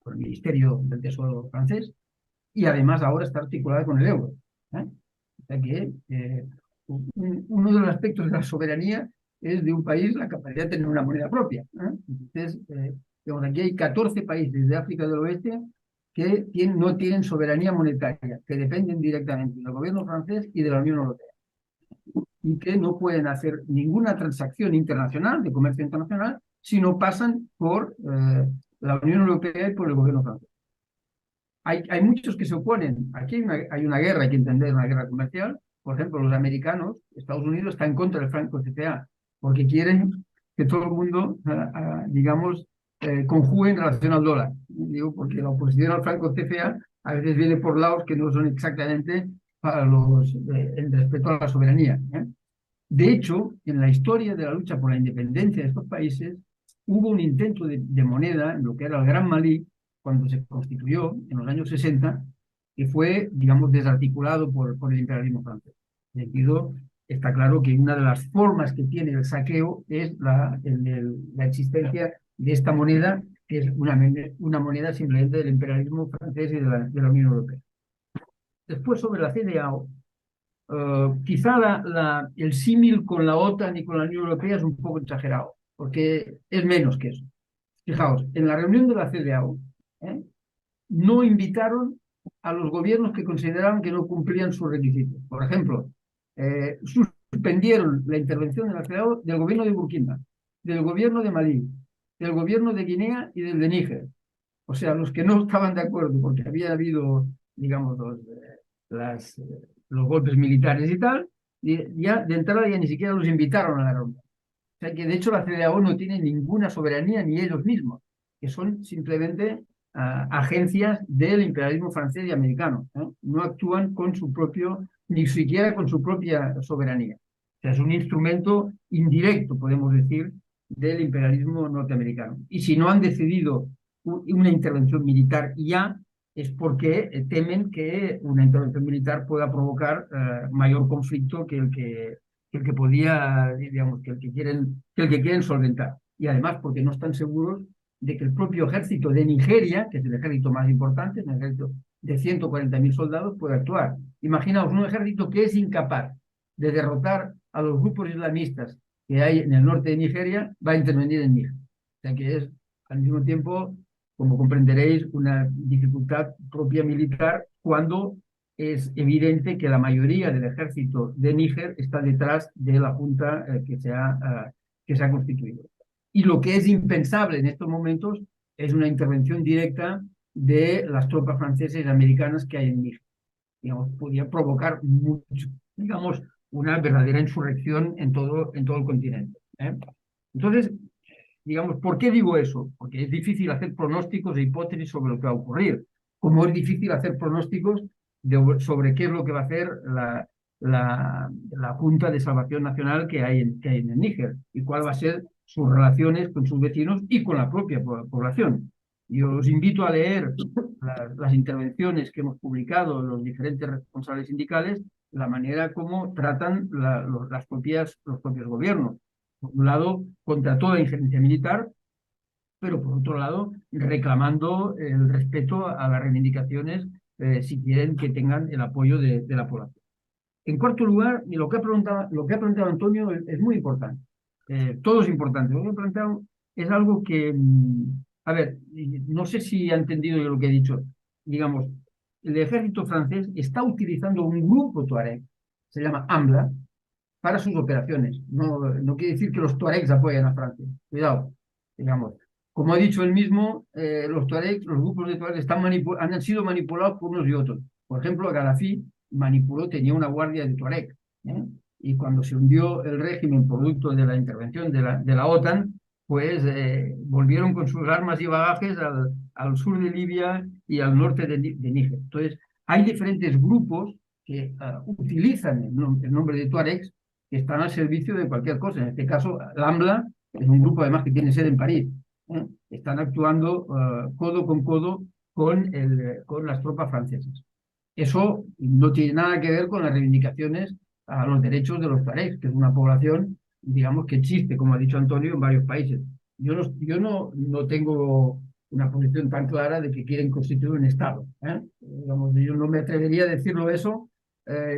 por el Ministerio del Tesoro francés, y además ahora está articulada con el euro. O sea que uno de los aspectos de la soberanía es de un país la capacidad de tener una moneda propia. Entonces, digamos, aquí hay 14 países de África del Oeste que no tienen soberanía monetaria, que dependen directamente del gobierno francés y de la Unión Europea, y que no pueden hacer ninguna transacción internacional, de comercio internacional, si no pasan por la Unión Europea y por el gobierno francés. Hay muchos que se oponen. Aquí hay una guerra, hay que entender, una guerra comercial. Por ejemplo, los americanos, Estados Unidos está en contra del franco CFA, porque quieren que todo el mundo, digamos, conjugue en relación al dólar. Digo, porque la oposición al franco CFA a veces viene por lados que no son exactamente para el respeto a la soberanía. De hecho, en la historia de la lucha por la independencia de estos países, hubo un intento de moneda en lo que era el Gran Malí, cuando se constituyó en los años 60, que fue, digamos, desarticulado por el imperialismo francés. En sentido, está claro que una de las formas que tiene el saqueo es la existencia de esta moneda, que es una moneda simplemente del imperialismo francés y de la Unión Europea. Después, sobre la CEDEAO, quizá el símil con la OTAN y con la Unión Europea es un poco exagerado, porque es menos que eso. Fijaos, en la reunión de la CEDEAO, no invitaron a los gobiernos que consideraban que no cumplían sus requisitos. Por ejemplo, suspendieron la intervención de la CEDEAO del gobierno de Burkina, del gobierno de Malí, del gobierno de Guinea y del de Níger. O sea, los que no estaban de acuerdo porque había habido, digamos, los golpes militares y tal, ya de entrada ya ni siquiera los invitaron a la reunión. O sea que de hecho la CEDEAO no tiene ninguna soberanía ni ellos mismos, que son simplemente agencias del imperialismo francés y americano. No actúan con su propio, ni siquiera con su propia soberanía. O sea, es un instrumento indirecto, podemos decir, del imperialismo norteamericano. Y si no han decidido una intervención militar ya, es porque temen que una intervención militar pueda provocar mayor conflicto que el que podía, digamos, que el que quieren solventar. Y además porque no están seguros de que el propio ejército de Nigeria, que es el ejército más importante, un ejército de 140.000 soldados, puede actuar. Imaginaos un ejército que es incapaz de derrotar a los grupos islamistas que hay en el norte de Nigeria, va a intervenir en Níger. O sea que es, al mismo tiempo, como comprenderéis, una dificultad propia militar cuando es evidente que la mayoría del ejército de Níger está detrás de la junta que se ha constituido. Y lo que es impensable en estos momentos es una intervención directa de las tropas francesas y americanas que hay en Níger. Digamos, podría provocar mucho, digamos, una verdadera insurrección en todo el continente. Entonces, digamos, ¿por qué digo eso? Porque es difícil hacer pronósticos e hipótesis sobre lo que va a ocurrir, como es difícil hacer pronósticos sobre qué es lo que va a hacer la Junta de Salvación Nacional que hay en el Níger y cuál va a ser sus relaciones con sus vecinos y con la propia población. Yo os invito a leer las intervenciones que hemos publicado los diferentes responsables sindicales, la manera como tratan los propios gobiernos. Por un lado, contra toda injerencia militar, pero por otro lado, reclamando el respeto a las reivindicaciones si quieren que tengan el apoyo de la población. En cuarto lugar, lo que ha planteado Antonio es muy importante. Todo es importante. Lo que ha planteado es algo que, a ver, no sé si ha entendido yo lo que he dicho. Digamos, el ejército francés está utilizando un grupo tuareg, se llama AMLA, para sus operaciones. No quiere decir que los tuaregs apoyan a Francia. Cuidado, digamos. Como ha dicho él mismo, los grupos de tuaregs han sido manipulados por unos y otros. Por ejemplo, Gaddafi tenía una guardia de tuareg. Y cuando se hundió el régimen producto de la intervención de la OTAN, pues volvieron con sus armas y bagajes al sur de Libia y al norte de Níger. Entonces, hay diferentes grupos que utilizan el nombre de tuaregs, que están al servicio de cualquier cosa. En este caso, el AMLA es un grupo además que tiene sede en París. Están actuando codo con codo con las tropas francesas. Eso no tiene nada que ver con las reivindicaciones a los derechos de los tuaregs, que es una población, digamos, que existe, como ha dicho Antonio, en varios países. Yo no tengo una posición tan clara de que quieren constituir un Estado. Digamos, yo no me atrevería a decirlo eso,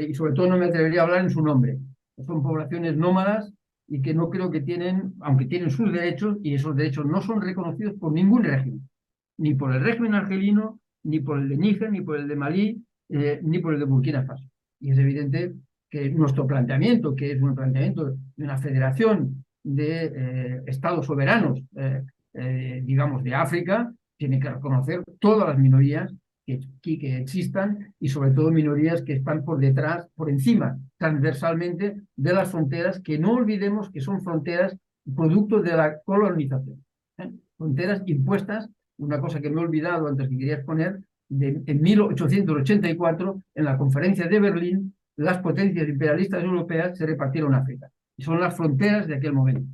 y sobre todo no me atrevería a hablar en su nombre. Son poblaciones nómadas y que no creo que tienen, aunque tienen sus derechos, y esos derechos no son reconocidos por ningún régimen, ni por el régimen argelino, ni por el de Níger, ni por el de Malí, ni por el de Burkina Faso. Y es evidente que nuestro planteamiento, que es un planteamiento de una federación de estados soberanos, digamos, de África, tiene que reconocer todas las minorías que existan, y sobre todo minorías que están por detrás, por encima, transversalmente de las fronteras, que no olvidemos que son fronteras producto de la colonización. Fronteras impuestas, una cosa que me he olvidado antes que quería exponer, en 1884, en la conferencia de Berlín, las potencias imperialistas europeas se repartieron África. Y son las fronteras de aquel momento.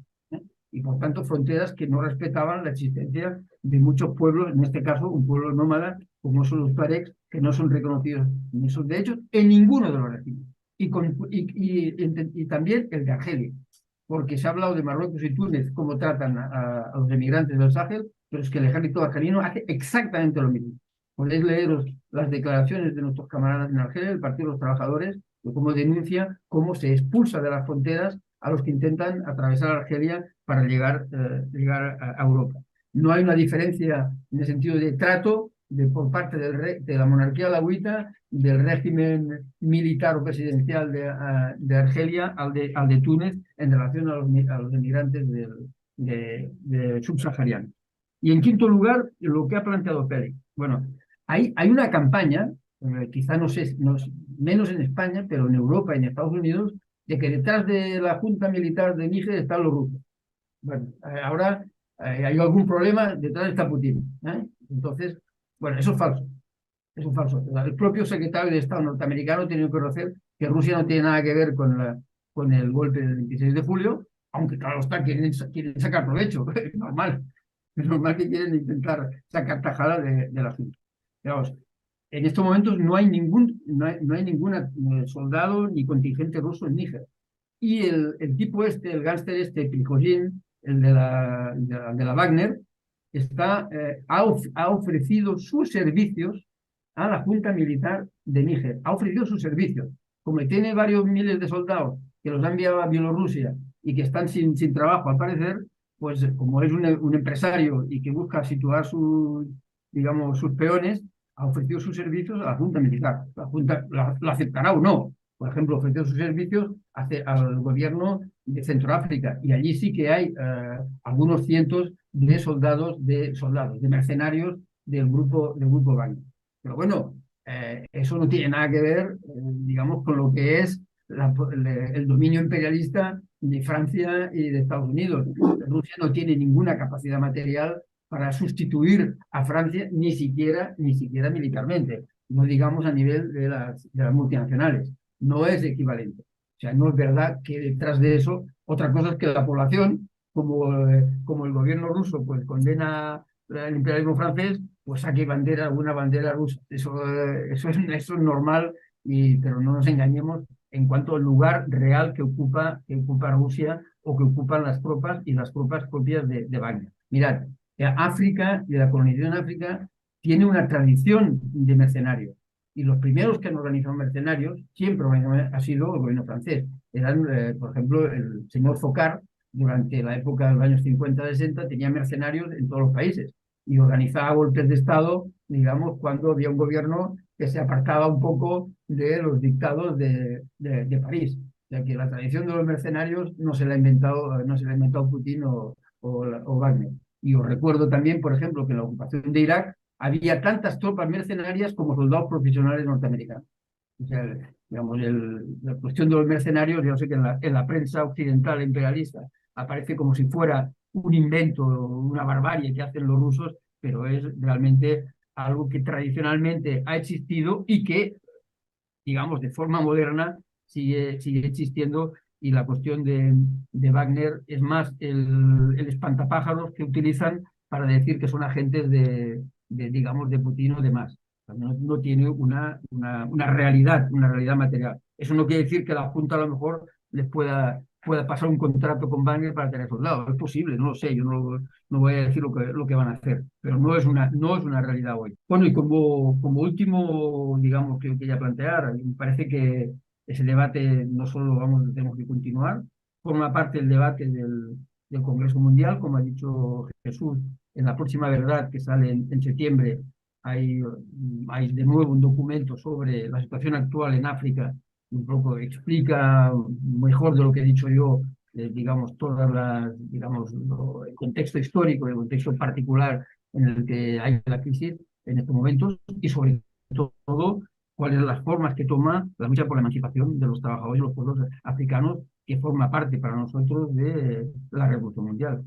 Y por tanto fronteras que no respetaban la existencia de muchos pueblos, en este caso un pueblo nómada como son los tuaregs, que no son reconocidos ni sus derechos en ninguno de los regímenes. Y también el de Argelia, porque se ha hablado de Marruecos y Túnez, cómo tratan a los emigrantes del Sahel, pero es que el ejército argelino hace exactamente lo mismo. Podéis leeros las declaraciones de nuestros camaradas en Argelia, el Partido de los Trabajadores, de cómo denuncia cómo se expulsa de las fronteras a los que intentan atravesar Argelia para llegar a Europa. No hay una diferencia en el sentido de trato por parte de la monarquía alauita, del régimen militar o presidencial de Argelia al de Túnez en relación a los emigrantes de subsaharianos. Y en quinto lugar, lo que ha planteado Félix. Bueno, hay una campaña, quizá menos en España, pero en Europa y en Estados Unidos, de que detrás de la Junta Militar de Níger están los rusos. Bueno, ahora hay algún problema, detrás está Putin. Entonces, bueno, eso es falso. Eso es falso. El propio secretario de Estado norteamericano tiene que reconocer que Rusia no tiene nada que ver con el golpe del 26 de julio, aunque claro está, quieren sacar provecho. Es normal. Es normal que quieren intentar sacar tajada del asunto. Digamos, en estos momentos no hay ningún soldado ni contingente ruso en Níger. Y el tipo el gángster Prigozhin, el de la Wagner, ha ofrecido sus servicios a la Junta Militar de Níger. Ha ofrecido sus servicios. Como tiene varios miles de soldados que los ha enviado a Bielorrusia y que están sin trabajo, al parecer, pues como es un empresario y que busca situar sus peones, ha ofrecido sus servicios a la Junta Militar. La Junta lo aceptará o no. Por ejemplo, ofreció sus servicios al gobierno de Centroáfrica, y allí sí que hay algunos cientos de soldados, de mercenarios del grupo Wagner. Pero bueno, eso no tiene nada que ver, digamos, con lo que es el dominio imperialista de Francia y de Estados Unidos. Rusia no tiene ninguna capacidad material para sustituir a Francia, ni siquiera militarmente, no digamos a nivel de las multinacionales. No es equivalente. O sea, no es verdad que detrás de eso, otra cosa es que la población, como el gobierno ruso pues condena el imperialismo francés, pues saque alguna bandera rusa. Eso es normal, pero no nos engañemos en cuanto al lugar real que ocupa Rusia o que ocupan las tropas y las tropas propias de Wagner. Mirad, África y la colonización en África tiene una tradición de mercenarios. Y los primeros que han organizado mercenarios siempre ha sido el gobierno francés. Eran, por ejemplo, el señor Foccart, durante la época de los años 50-60, tenía mercenarios en todos los países y organizaba golpes de Estado, digamos, cuando había un gobierno que se apartaba un poco de los dictados de París. O sea que la tradición de los mercenarios no se la ha inventado Putin o Wagner. Y os recuerdo también, por ejemplo, que en la ocupación de Irak había tantas tropas mercenarias como soldados profesionales norteamericanos. O sea, digamos, la cuestión de los mercenarios, yo sé que en la prensa occidental imperialista aparece como si fuera un invento, una barbarie que hacen los rusos, pero es realmente algo que tradicionalmente ha existido y que digamos, de forma moderna, sigue existiendo, y la cuestión de Wagner es más el espantapájaros que utilizan para decir que son agentes digamos, de Putin o demás. No tiene una realidad material. Eso no quiere decir que la Junta a lo mejor les pueda pasar un contrato con Wagner para tener soldados. Es posible, no lo sé, yo no voy a decir lo que van a hacer, pero no es una realidad hoy. Bueno, y como último, digamos, que quería plantear, me parece que ese debate no solo tenemos que continuar, forma parte del debate del Congreso Mundial, como ha dicho Jesús, en la próxima verdad que sale en septiembre. Hay de nuevo un documento sobre la situación actual en África, un poco explica mejor de lo que he dicho yo, digamos, digamos, el contexto histórico, el contexto particular en el que hay la crisis en estos momentos, y sobre todo cuáles son las formas que toma la lucha por la emancipación de los trabajadores y los pueblos africanos, que forma parte para nosotros de la Revolución Mundial.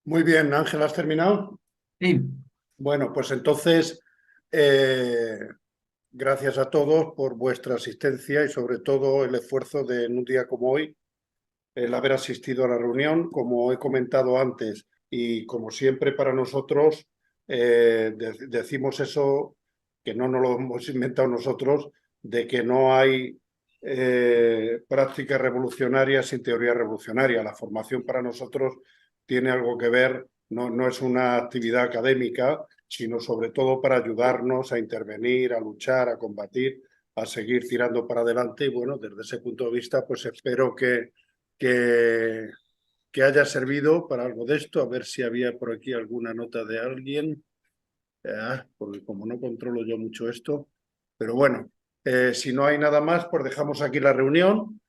Muy bien, Ángel, ¿has terminado? Sí. Bueno, pues entonces, gracias a todos por vuestra asistencia y sobre todo el esfuerzo de en un día como hoy, el haber asistido a la reunión. Como he comentado antes y como siempre para nosotros, decimos eso, que no nos lo hemos inventado nosotros, de que no hay práctica revolucionaria sin teoría revolucionaria. La formación para nosotros tiene algo que ver, no es una actividad académica, sino sobre todo para ayudarnos a intervenir, a luchar, a combatir, a seguir tirando para adelante. Y bueno, desde ese punto de vista, pues espero que haya servido para algo de esto. A ver si había por aquí alguna nota de alguien, porque como no controlo yo mucho esto. Pero bueno, si no hay nada más, pues dejamos aquí la reunión